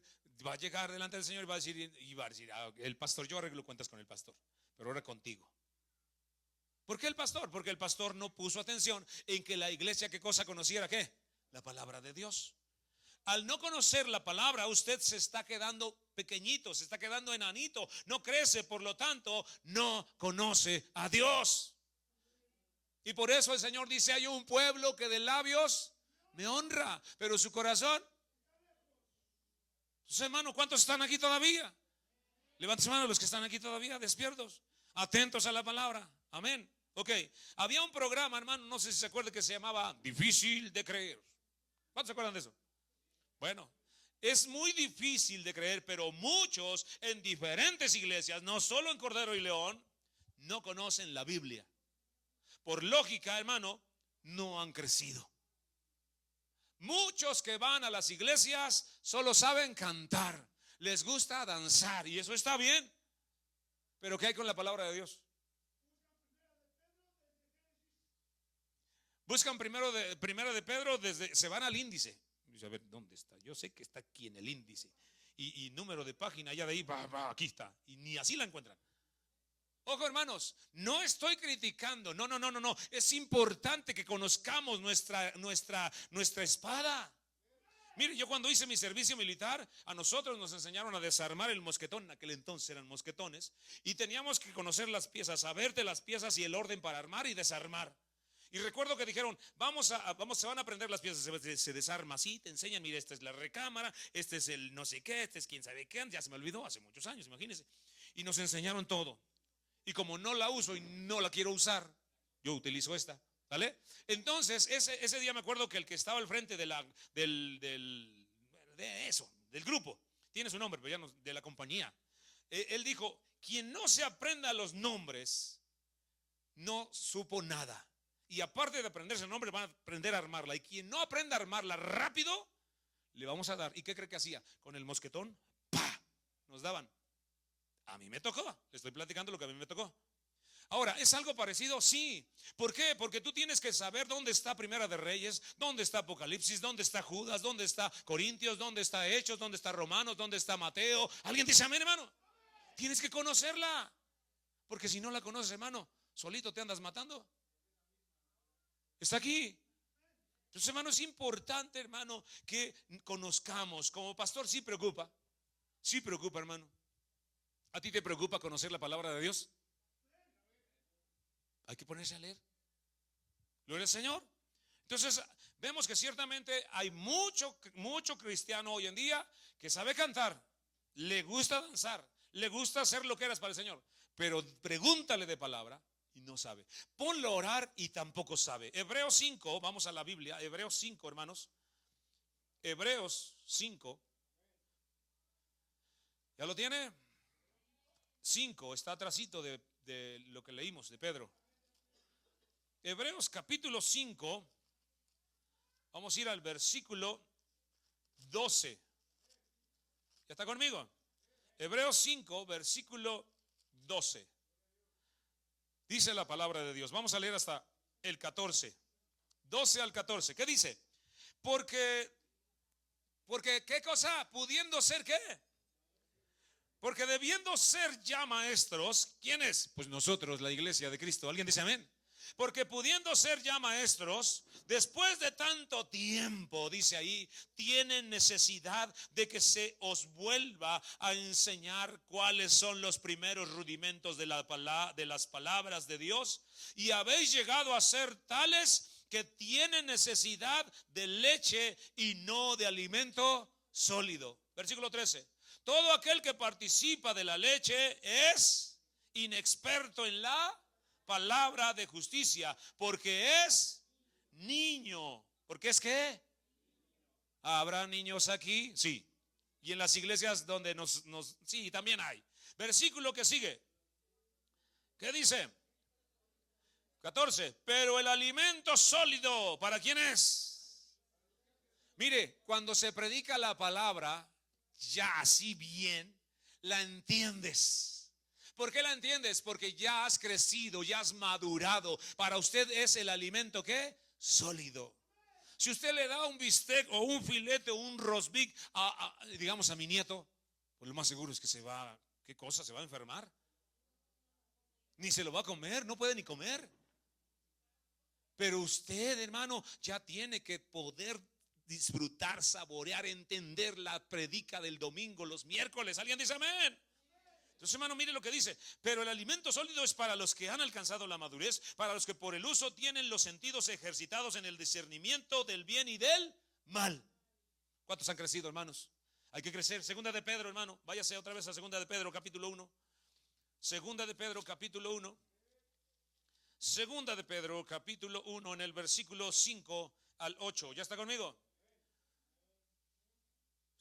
va a llegar delante del Señor y va a decir, el pastor, yo arreglo cuentas con el pastor, pero ahora contigo. ¿Por qué el pastor? Porque el pastor no puso atención en que la iglesia, ¿qué cosa conociera? ¿Qué? La palabra de Dios. Al no conocer la palabra, usted se está quedando pequeñito, se está quedando enanito, no crece, por lo tanto, no conoce a Dios. Y por eso el Señor dice, hay un pueblo que de labios me honra, pero su corazón. Entonces, hermano, ¿cuántos están aquí todavía? Levanten su mano los que están aquí todavía, despiertos, atentos a la palabra. Amén. Ok, había un programa, hermano, no sé si se acuerda, que se llamaba Difícil de Creer. ¿Cuántos se acuerdan de eso? Bueno, es muy difícil de creer, pero muchos en diferentes iglesias, no solo en Cordero y León, no conocen la Biblia. Por lógica, hermano, no han crecido. Muchos que van a las iglesias solo saben cantar, les gusta danzar, y eso está bien. Pero ¿qué hay con la palabra de Dios? Buscan primero de Pedro, se van al índice. A ver, ¿dónde está? Yo sé que está aquí en el índice. Y número de página, allá de ahí, aquí está. Y ni así la encuentran. Ojo, hermanos, no estoy criticando. No. Es importante que conozcamos nuestra espada. Mire, yo cuando hice mi servicio militar, a nosotros nos enseñaron a desarmar el mosquetón. En aquel entonces eran mosquetones. Y teníamos que conocer las piezas, saber de las piezas y el orden para armar y desarmar. Y recuerdo que dijeron, se van a aprender las piezas, se desarma así, te enseñan, mira, esta es la recámara, este es el no sé qué, este es quién sabe qué, ya se me olvidó, hace muchos años, imagínense. Y nos enseñaron todo. Y como no la uso y no la quiero usar, yo utilizo esta, ¿vale? Entonces, ese día me acuerdo que el que estaba al frente del grupo, tiene su nombre, pero ya no, de la compañía, él dijo, quien no se aprenda los nombres, no supo nada. Y aparte de aprenderse el nombre, van a aprender a armarla. Y quien no aprenda a armarla rápido, le vamos a dar. ¿Y qué cree que hacía? Con el mosquetón, ¡pa! Nos daban. A mí me tocó. Le estoy platicando lo que a mí me tocó. Ahora, ¿es algo parecido? Sí. ¿Por qué? Porque tú tienes que saber dónde está Primera de Reyes, dónde está Apocalipsis, dónde está Judas, dónde está Corintios, dónde está Hechos, dónde está Romanos, dónde está Mateo. ¿Alguien dice amén, hermano? Tienes que conocerla. Porque si no la conoces, hermano, solito te andas matando. Está aquí. Entonces, hermano, es importante, hermano, que conozcamos. Como pastor sí preocupa, hermano. ¿A ti te preocupa conocer la palabra de Dios? Hay que ponerse a leer. Gloria al Señor. Entonces, vemos que ciertamente hay mucho cristiano hoy en día que sabe cantar, le gusta danzar, le gusta hacer lo que eras para el Señor, pero pregúntale de palabra y no sabe. Ponlo a orar y tampoco sabe. Hebreos 5, vamos a la Biblia, Hebreos 5, hermanos. Hebreos 5. ¿Ya lo tiene? 5, está atrasito de lo que leímos de Pedro. Hebreos capítulo 5. Vamos a ir al versículo 12. ¿Ya está conmigo? Hebreos 5, versículo 12. Dice la palabra de Dios. Vamos a leer hasta el 14. 12 al 14. ¿Qué dice? Porque ¿qué cosa? Pudiendo ser ¿qué? Porque debiendo ser ya maestros, ¿quién es? Pues nosotros, la iglesia de Cristo. ¿Alguien dice amén? Porque pudiendo ser ya maestros, después de tanto tiempo, dice ahí, tienen necesidad de que se os vuelva a enseñar cuáles son los primeros rudimentos de las palabras de Dios. Y habéis llegado a ser tales que tienen necesidad de leche y no de alimento sólido. Versículo 13. Todo aquel que participa de la leche es inexperto en la palabra de justicia, porque es niño. ¿Porque es qué? ¿Habrá niños aquí? Sí. Y en las iglesias donde sí, también hay. Versículo que sigue. ¿Qué dice? 14. Pero el alimento sólido, ¿para quién es? Mire, cuando se predica la palabra, ya así bien, la entiendes. ¿Por qué la entiendes? Porque ya has crecido, ya has madurado. Para usted es el alimento ¿qué? Sólido. Si usted le da un bistec o un filete o un roast beef digamos a mi nieto, pues lo más seguro es que ¿qué cosa? Se va a enfermar. Ni se lo va a comer, no puede ni comer. Pero usted, hermano, ya tiene que poder disfrutar, saborear, entender la predica del domingo, los miércoles. ¿Alguien dice amén? Entonces, hermano, mire lo que dice. Pero el alimento sólido es para los que han alcanzado la madurez, para los que por el uso tienen los sentidos ejercitados en el discernimiento del bien y del mal. ¿Cuántos han crecido, hermanos? Hay que crecer. Segunda de Pedro, hermano. Váyase otra vez a Segunda de Pedro, capítulo 1. Segunda de Pedro, capítulo 1. Segunda de Pedro, capítulo 1, en el versículo 5 al 8. ¿Ya está conmigo?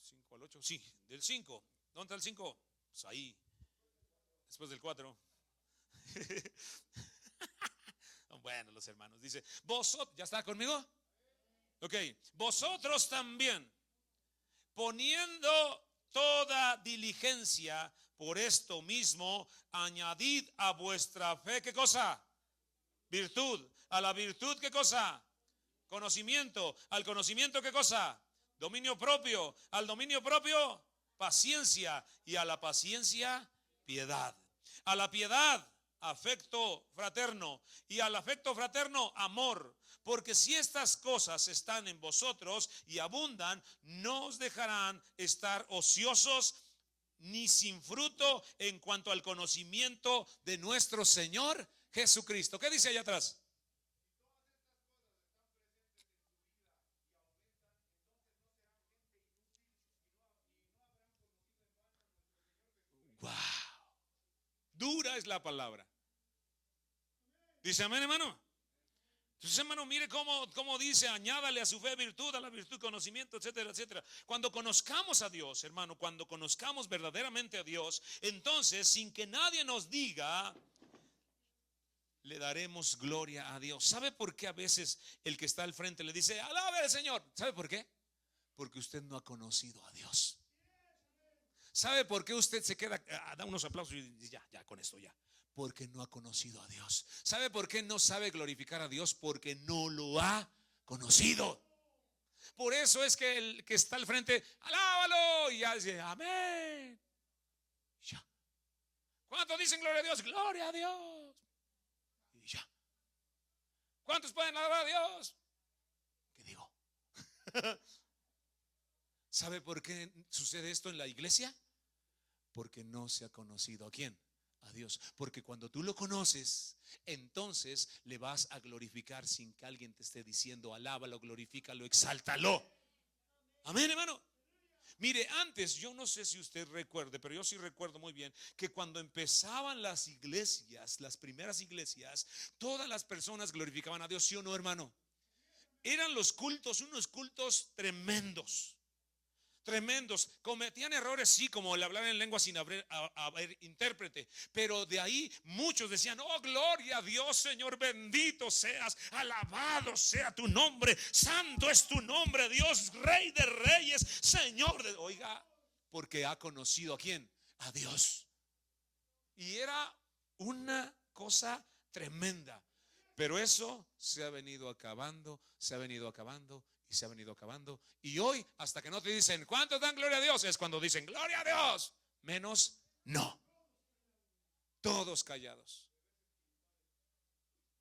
5 al 8, sí, del 5. ¿Dónde está el 5? Pues ahí, después del 4. Bueno, los hermanos, dice, vosotros, ¿ya está conmigo? Ok, vosotros también, poniendo toda diligencia, por esto mismo, añadid a vuestra fe, ¿qué cosa? Virtud. A la virtud, ¿qué cosa? Conocimiento. Al conocimiento, ¿qué cosa? Dominio propio. Al dominio propio, paciencia. Y a la paciencia, piedad. A la piedad, afecto fraterno. Y al afecto fraterno, amor. Porque si estas cosas están en vosotros y abundan, no os dejarán estar ociosos ni sin fruto en cuanto al conocimiento de nuestro Señor Jesucristo. ¿Qué dice allá atrás? Wow. Dura es la palabra. Dice amén, hermano. Entonces, hermano, mire cómo dice, añádale a su fe virtud, a la virtud conocimiento, etcétera, etcétera. Cuando conozcamos a Dios, hermano, cuando conozcamos verdaderamente a Dios, entonces, sin que nadie nos diga, le daremos gloria a Dios. ¿Sabe por qué a veces el que está al frente le dice, alabe al Señor? ¿Sabe por qué? Porque usted no ha conocido a Dios. ¿Sabe por qué usted se queda, da unos aplausos y dice, ya, con esto ya? Porque no ha conocido a Dios. ¿Sabe por qué no sabe glorificar a Dios? Porque no lo ha conocido. Por eso es que el que está al frente, alábalo, y ya dice, amén. Ya. ¿Cuántos dicen gloria a Dios? Gloria a Dios. Y ya. ¿Cuántos pueden alabar a Dios? ¿Qué digo? ¿Sabe por qué sucede esto en la iglesia? Porque no se ha conocido ¿a quién? A Dios. Porque cuando tú lo conoces, entonces le vas a glorificar sin que alguien te esté diciendo, alábalo, glorifícalo, exáltalo. Amén, hermano. Mire, antes, yo no sé si usted recuerde, pero yo sí recuerdo muy bien que cuando empezaban las iglesias, las primeras iglesias, todas las personas glorificaban a Dios, ¿sí o no, hermano? Eran los cultos, unos cultos tremendos. Tremendos, cometían errores, sí, como el hablar en lengua sin haber intérprete, pero de ahí muchos decían, oh, gloria a Dios, Señor, bendito seas, alabado sea tu nombre, santo es tu nombre, Dios, Rey de reyes, Señor de... Oiga, porque ha conocido ¿a quién? A Dios. Y era Una cosa tremenda. Pero eso se ha venido acabando, se ha venido acabando y se ha venido acabando. Y hoy, hasta que no te dicen ¿cuántos dan gloria a Dios? Es cuando dicen gloria a Dios. Menos no. Todos callados.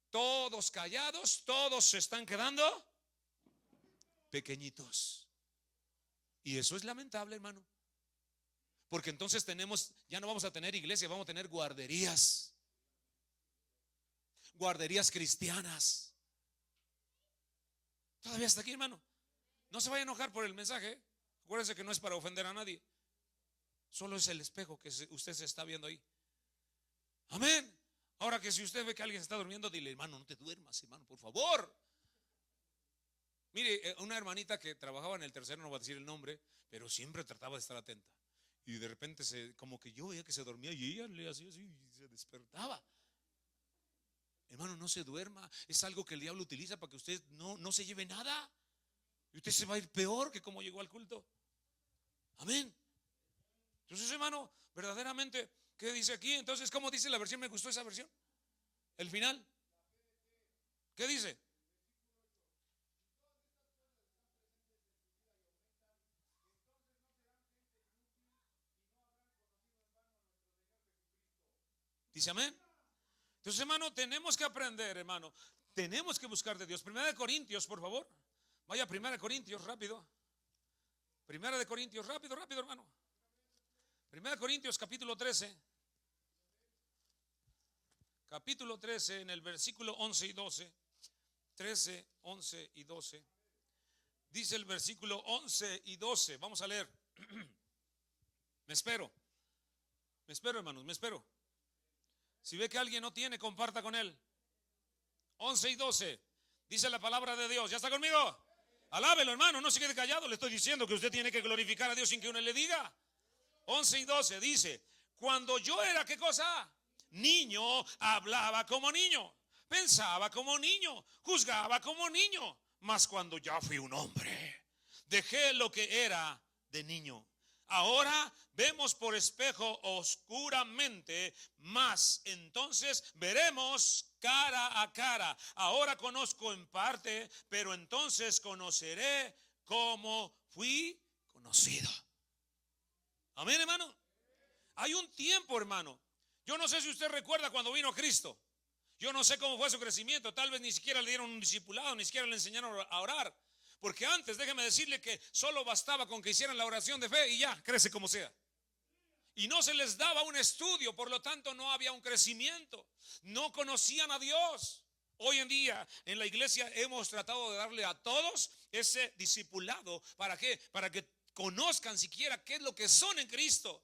Todos callados, todos se están quedando pequeñitos. Y eso es lamentable, hermano. Porque entonces ya no vamos a tener iglesia, vamos a tener guarderías. Guarderías cristianas. Todavía está aquí, hermano. No se vaya a enojar por el mensaje. Acuérdense que no es para ofender a nadie. Solo es el espejo que usted se está viendo ahí. Amén. Ahora que si usted ve que alguien está durmiendo, dile, hermano, no te duermas, hermano, por favor. Mire, una hermanita que trabajaba en el tercero, no voy a decir el nombre, pero siempre trataba de estar atenta. Y de repente como que yo veía que se dormía y ella le hacía así y se despertaba. Hermano, no se duerma. Es algo que el diablo utiliza para que usted no se lleve nada. Y usted se va a ir peor que como llegó al culto. Amén. Entonces, hermano, verdaderamente, ¿qué dice aquí? Entonces, ¿cómo dice la versión? Me gustó esa versión. El final. ¿Qué dice? Dice amén. Entonces, hermano, tenemos que aprender, hermano. Tenemos que buscar de Dios. Primera de Corintios, por favor. Vaya a Primera de Corintios, rápido. Primera de Corintios, rápido, rápido, hermano. Primera de Corintios, capítulo 13. Capítulo 13, en el versículo 11 y 12. 13, 11 y 12. Dice el versículo 11 y 12. Vamos a leer. Me espero, hermanos, me espero. Si ve que alguien no tiene, comparta con él. 11 y 12. Dice la palabra de Dios. ¿Ya está conmigo? Alábelo, hermano, no se quede callado. Le estoy diciendo que usted tiene que glorificar a Dios sin que uno le diga. 11 y 12 dice: cuando yo era, ¿qué cosa? Niño, hablaba como niño, pensaba como niño, juzgaba como niño. Mas cuando ya fui un hombre, dejé lo que era de niño. Ahora vemos por espejo oscuramente, mas entonces veremos cara a cara. Ahora conozco en parte, pero entonces conoceré como fui conocido. Amén, hermano. Hay un tiempo, hermano. Yo no sé si usted recuerda cuando vino Cristo. Yo no sé cómo fue su crecimiento. Tal vez ni siquiera le dieron un discipulado, ni siquiera le enseñaron a orar. Porque antes, déjeme decirle que solo bastaba con que hicieran la oración de fe y ya, crece como sea. Y no se les daba un estudio, por lo tanto no había un crecimiento. No conocían a Dios. Hoy en día en la iglesia hemos tratado de darle a todos ese discipulado. ¿Para qué? Para que conozcan siquiera qué es lo que son en Cristo.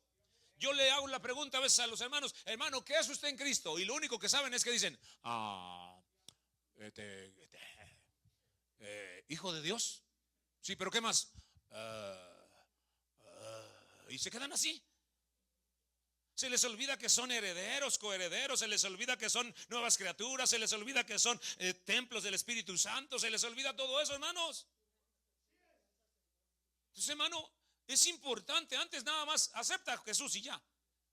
Yo le hago la pregunta a veces a los hermanos: hermano, ¿qué es usted en Cristo? Y lo único que saben es que dicen: hijo de Dios. Sí, pero ¿qué más? Y se quedan así. Se les olvida que son herederos, coherederos. Se les olvida que son nuevas criaturas. Se les olvida que son templos del Espíritu Santo. Se les olvida todo eso, hermanos. Entonces, hermano, es importante. Antes nada más acepta a Jesús y ya.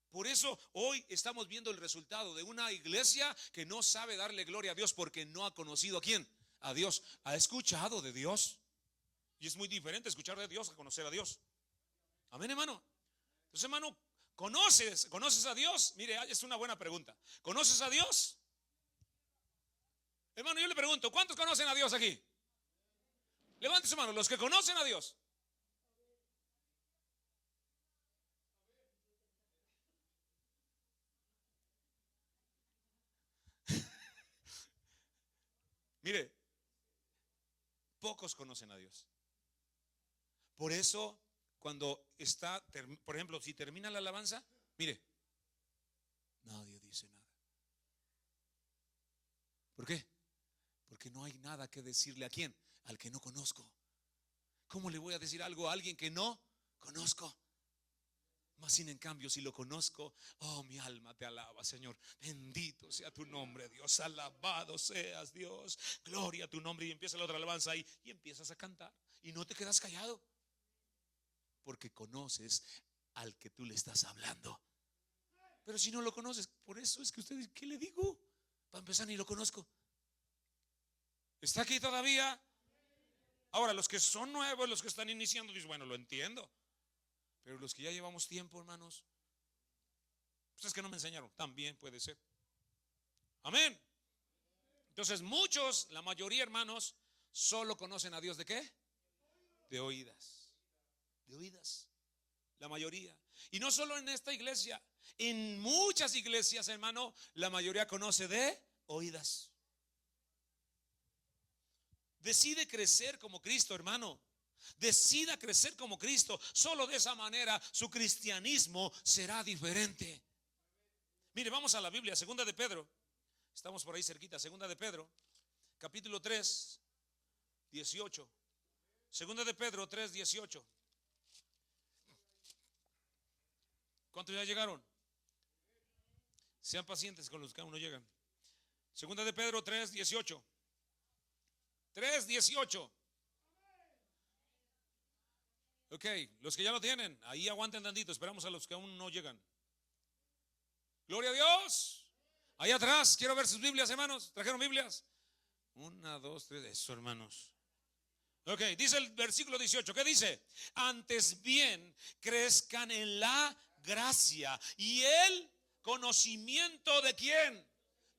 Por eso hoy estamos viendo el resultado de una iglesia que no sabe darle gloria a Dios porque no ha conocido ¿a quién? A Dios. ¿Ha escuchado de Dios? Y es muy diferente escuchar de Dios a conocer a Dios. Amén, hermano. Entonces, hermano, ¿conoces a Dios? Mire, es una buena pregunta. ¿Conoces a Dios? Hermano, yo le pregunto, ¿cuántos conocen a Dios aquí? Levante su mano, los que conocen a Dios. Mire, pocos conocen a Dios. Por eso, cuando está, por ejemplo, si termina la alabanza, mire, nadie dice nada. ¿Por qué? Porque no hay nada que decirle. ¿A quién? Al que no conozco. ¿Cómo le voy a decir algo a alguien que no conozco? Más sin en cambio, si lo conozco, oh, mi alma te alaba, Señor. Bendito sea tu nombre, Dios. Alabado seas, Dios. Gloria a tu nombre. Y empieza la otra alabanza ahí y empiezas a cantar. Y no te quedas callado, porque conoces al que tú le estás hablando. Pero si no lo conoces, por eso es que usted dice, ¿qué le digo? Para empezar, ni lo conozco. ¿Está aquí todavía? Ahora, los que son nuevos, los que están iniciando, dicen, bueno, lo entiendo. Pero los que ya llevamos tiempo, hermanos, pues es que no me enseñaron. También puede ser. Amén. Entonces muchos, la mayoría, hermanos, solo conocen a Dios ¿de qué? De oídas. De oídas. La mayoría. Y no solo en esta iglesia, en muchas iglesias, hermano, la mayoría conoce de oídas. Decide crecer como Cristo, hermano. Decida crecer como Cristo. Solo de esa manera su cristianismo será diferente. Mire, vamos a la Biblia, segunda de Pedro. Estamos por ahí cerquita, segunda de Pedro, capítulo 3, 18. Segunda de Pedro 3, 18. ¿Cuántos ya llegaron? Sean pacientes con los que aún no llegan. Segunda de Pedro 3, 18. 3, 18. Ok, los que ya lo tienen, ahí aguanten tantito, esperamos a los que aún no llegan. Gloria a Dios. Ahí atrás, quiero ver sus Biblias, hermanos. ¿Trajeron Biblias? 1, 2, 3, eso, hermanos. Ok, dice el versículo 18, ¿qué dice? Antes bien, crezcan en la gracia y el conocimiento de ¿quién?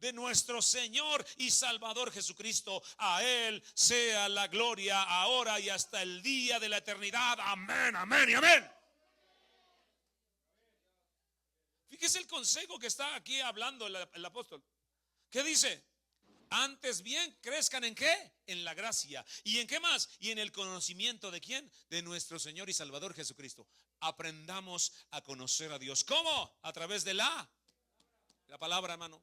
De nuestro Señor y Salvador Jesucristo. A Él sea la gloria ahora y hasta el día de la eternidad. Amén, amén y amén. Fíjese el consejo que está aquí hablando el apóstol. ¿Qué dice? Antes bien, crezcan ¿en qué? En la gracia. ¿Y en qué más? Y en el conocimiento ¿de quién? De nuestro Señor y Salvador Jesucristo. Aprendamos a conocer a Dios. ¿Cómo? A través de la palabra, hermano.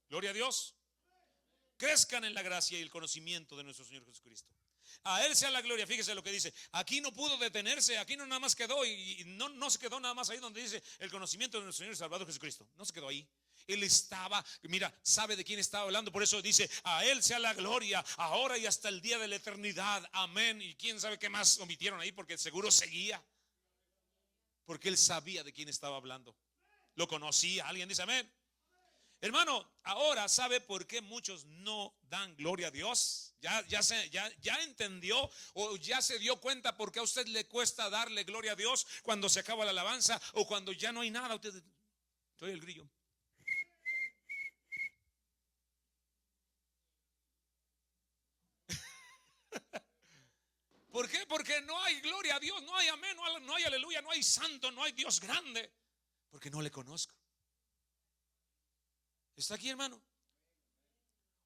Gloria a Dios. Crezcan en la gracia y el conocimiento de nuestro Señor Jesucristo. A Él sea la gloria. Fíjese lo que dice. Aquí no pudo detenerse. Aquí no nada más quedó. Y no se quedó nada más ahí donde dice el conocimiento de nuestro Señor y Salvador Jesucristo. No se quedó ahí. Él estaba, mira, sabe de quién estaba hablando. Por eso dice, a Él sea la gloria ahora y hasta el día de la eternidad. Amén. Y quién sabe qué más omitieron ahí, porque seguro seguía. Porque Él sabía de quién estaba hablando. Lo conocía. Alguien dice amén. Hermano, ahora sabe por qué muchos no dan gloria a Dios. Ya entendió o ya se dio cuenta por qué a usted le cuesta darle gloria a Dios cuando se acaba la alabanza o cuando ya no hay nada. Usted, soy el grillo. ¿Por qué? Porque no hay gloria a Dios, no hay amén, no hay aleluya, no hay santo, no hay Dios grande. Porque no le conozco. ¿Está aquí, hermano?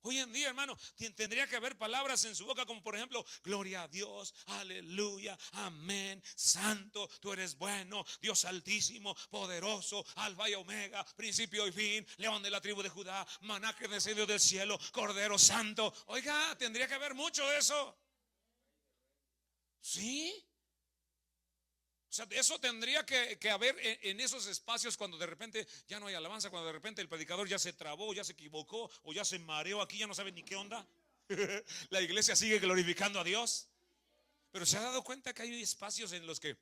Hoy en día, hermano, tendría que haber palabras en su boca como por ejemplo, gloria a Dios, aleluya, amén, santo, tú eres bueno, Dios altísimo, poderoso, alfa y omega, principio y fin, león de la tribu de Judá, maná que descendió del cielo, cordero santo. Oiga, tendría que haber mucho de eso. ¿Sí? O sea, eso tendría que haber en esos espacios cuando de repente ya no hay alabanza, cuando de repente el predicador ya se trabó, ya se equivocó o ya se mareó aquí, ya no sabe ni qué onda. La iglesia sigue glorificando a Dios. Pero se ha dado cuenta que hay espacios en los que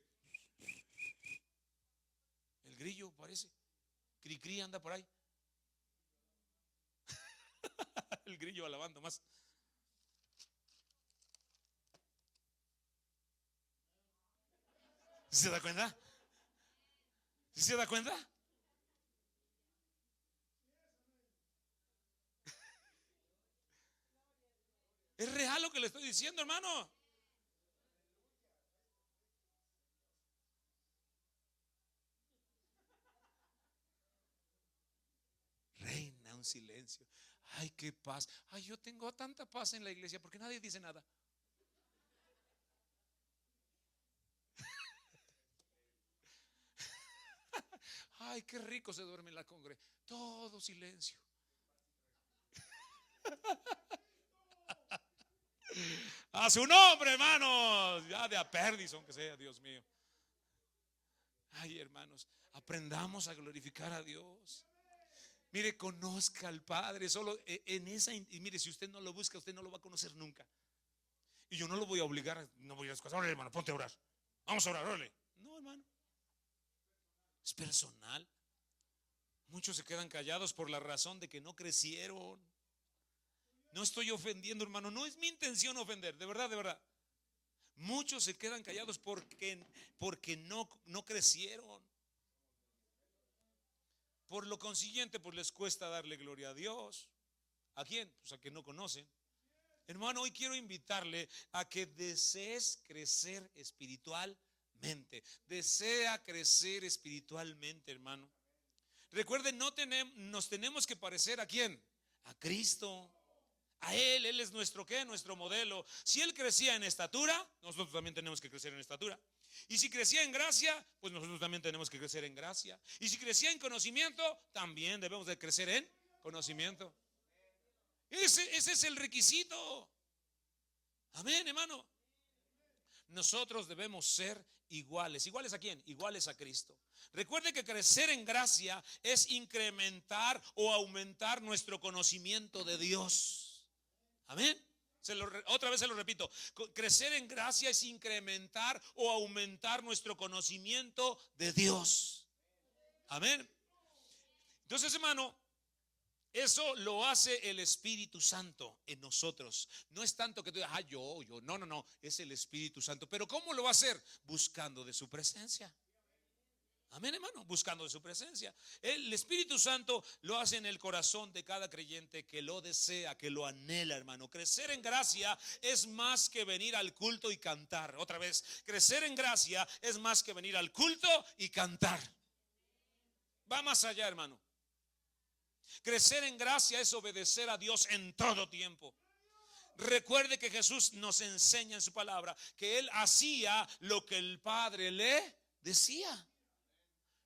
el grillo parece, cri anda por ahí. El grillo alabando más. ¿Se da cuenta? ¿Se da cuenta? Es real lo que le estoy diciendo, hermano. Reina un silencio. Ay, qué paz. Ay, yo tengo tanta paz en la iglesia porque nadie dice nada. Ay, qué rico se duerme en la congre. Todo silencio. A su nombre, hermanos. Ya de a perdis, aunque sea, Dios mío. Ay, hermanos, aprendamos a glorificar a Dios. Mire, conozca al Padre. Solo en esa. Y mire, si usted no lo busca, usted no lo va a conocer nunca. Y yo no lo voy a obligar. No voy a decir, órale, hermano, ponte a orar. Vamos a orar, órale. No, hermano. Es personal. Muchos se quedan callados por la razón de que no crecieron. No estoy ofendiendo, hermano, no es mi intención ofender, de verdad, de verdad. Muchos se quedan callados porque no crecieron. Por lo consiguiente, pues les cuesta darle gloria a Dios. ¿A quién? Pues a que no conocen. Hermano, hoy quiero invitarle a que desees crecer espiritualmente. Desea crecer espiritualmente, hermano. Recuerden, nos tenemos que parecer ¿a quién? A Cristo. A Él es nuestro ¿qué? Nuestro modelo. Si Él crecía en estatura, nosotros también tenemos que crecer en estatura. Y si crecía en gracia, pues nosotros también tenemos que crecer en gracia. Y si crecía en conocimiento, también debemos de crecer en conocimiento. Ese es el requisito. Amén, hermano. Nosotros debemos ser iguales. ¿Iguales a quién? Iguales a Cristo. Recuerde que crecer en gracia es incrementar o aumentar nuestro conocimiento de Dios. Amén. Otra vez se lo repito. Crecer en gracia es incrementar o aumentar nuestro conocimiento de Dios. Amén. Entonces, hermano, eso lo hace el Espíritu Santo en nosotros. No es tanto que tú digas, yo, no, es el Espíritu Santo. Pero ¿cómo lo va a hacer? Buscando de su presencia. Amén, hermano, buscando de su presencia. El Espíritu Santo lo hace en el corazón de cada creyente que lo desea, que lo anhela, hermano. Crecer en gracia es más que venir al culto y cantar. Otra vez, crecer en gracia es más que venir al culto y cantar. Va más allá, hermano. Crecer en gracia es obedecer a Dios en todo tiempo. Recuerde que Jesús nos enseña en su palabra que Él hacía lo que el Padre le decía.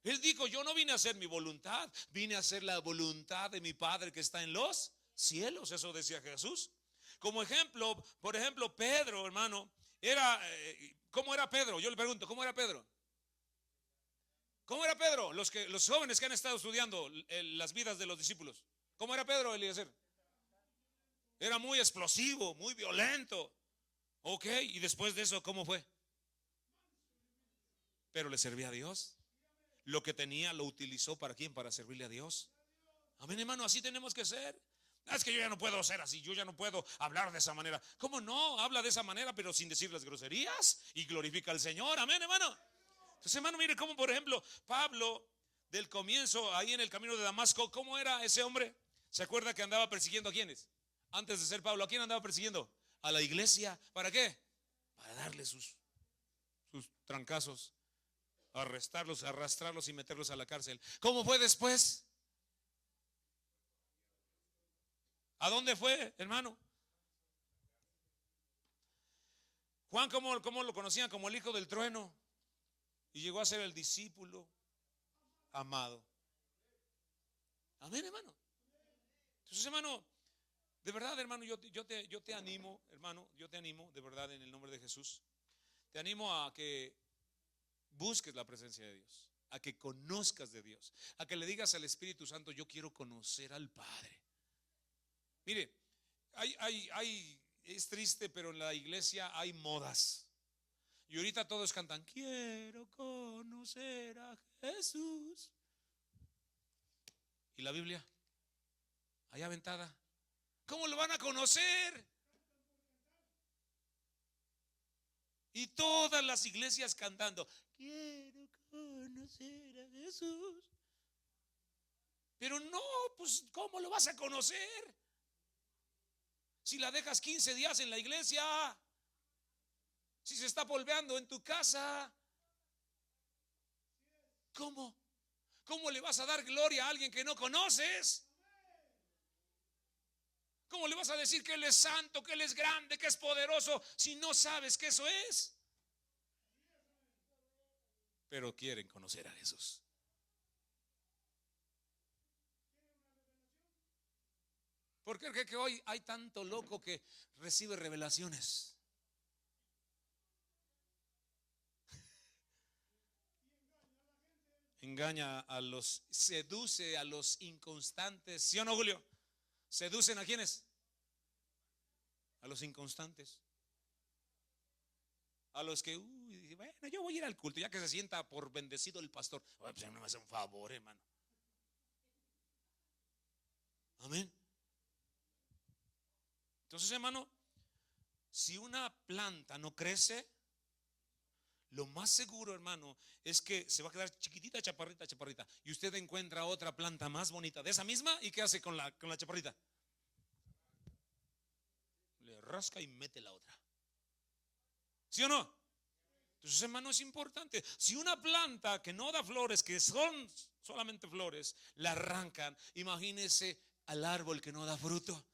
Él dijo, yo no vine a hacer mi voluntad, vine a hacer la voluntad de mi Padre que está en los cielos. Eso decía Jesús. Como ejemplo, por ejemplo, Pedro, hermano, ¿cómo era Pedro? Yo le pregunto, ¿cómo era Pedro? ¿Cómo era Pedro? Los jóvenes que han estado estudiando las vidas de los discípulos. ¿Cómo era Pedro, Eliezer? Era muy explosivo, muy violento. Ok, y después de eso, ¿cómo fue? Pero le servía a Dios. Lo que tenía lo utilizó ¿para quién? Para servirle a Dios. Amén, hermano, así tenemos que ser. Es que yo ya no puedo ser así, yo ya no puedo hablar de esa manera. ¿Cómo no? Habla de esa manera, pero sin decir las groserías y glorifica al Señor. Amén, hermano. Entonces, hermano, mire cómo, por ejemplo, Pablo, del comienzo, ahí en el camino de Damasco, ¿cómo era ese hombre? ¿Se acuerda que andaba persiguiendo a quiénes? Antes de ser Pablo, ¿a quién andaba persiguiendo? A la iglesia. ¿Para qué? Para darle sus trancazos, arrestarlos, arrastrarlos y meterlos a la cárcel. ¿Cómo fue después? ¿A dónde fue, hermano? Juan, ¿cómo lo conocían? Como el hijo del trueno. Y llegó a ser el discípulo amado. Amén, hermano. Entonces, hermano, de verdad, hermano, yo te animo, hermano, yo te animo, de verdad, en el nombre de Jesús. Te animo a que busques la presencia de Dios, a que conozcas de Dios, a que le digas al Espíritu Santo, yo quiero conocer al Padre. Mire, es triste, pero en la iglesia hay modas. Y ahorita todos cantan, quiero conocer a Jesús. ¿Y la Biblia? Ahí aventada. ¿Cómo lo van a conocer? Y todas las iglesias cantando, quiero conocer a Jesús. Pero no, pues ¿cómo lo vas a conocer? Si la dejas 15 días en la iglesia, si se está polveando en tu casa, ¿cómo? ¿Cómo le vas a dar gloria a alguien que no conoces? ¿Cómo le vas a decir que Él es santo, que Él es grande, que es poderoso, si no sabes que eso es? Pero quieren conocer a Jesús. ¿Por qué cree que hoy hay tanto loco que recibe revelaciones? Engaña a los, seduce a los inconstantes. ¿Sí o no, Julio? ¿Seducen a quiénes? A los inconstantes. A los que, bueno, yo voy a ir al culto, ya que se sienta por bendecido el pastor. Pues no me hace un favor, hermano. Amén. Entonces, hermano, si una planta no crece, lo más seguro, hermano, es que se va a quedar chiquitita, chaparrita, chaparrita. Y usted encuentra otra planta más bonita de esa misma. ¿Y qué hace con la chaparrita? Le rasca y mete la otra. ¿Sí o no? Entonces, hermano, es importante. Si una planta que no da flores, que son solamente flores, la arrancan, imagínese al árbol que no da fruto.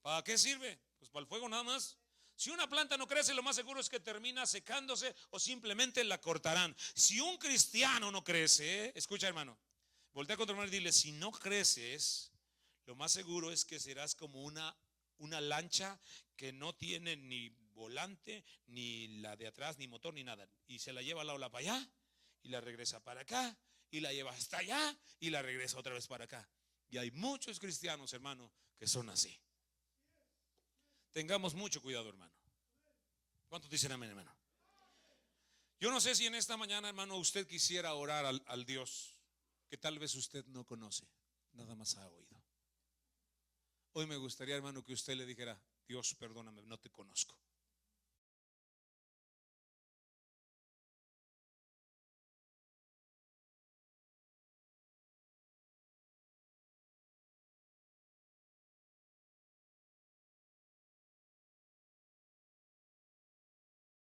¿Para qué sirve? Pues para el fuego nada más. Si una planta no crece, lo más seguro es que termina secándose o simplemente la cortarán. Si un cristiano no crece, escucha, hermano, voltea contra hermano y dile: si no creces, lo más seguro es que serás como una lancha que no tiene ni volante, ni la de atrás, ni motor, ni nada. Y se la lleva la ola para allá, y la regresa para acá, y la lleva hasta allá, y la regresa otra vez para acá. Y hay muchos cristianos, hermano, que son así. Tengamos mucho cuidado, hermano. ¿Cuántos dicen amén, hermano? Yo no sé si en esta mañana, hermano, usted quisiera orar al Dios que tal vez usted no conoce, nada más ha oído. Hoy me gustaría, hermano, que usted le dijera: Dios, perdóname, no te conozco,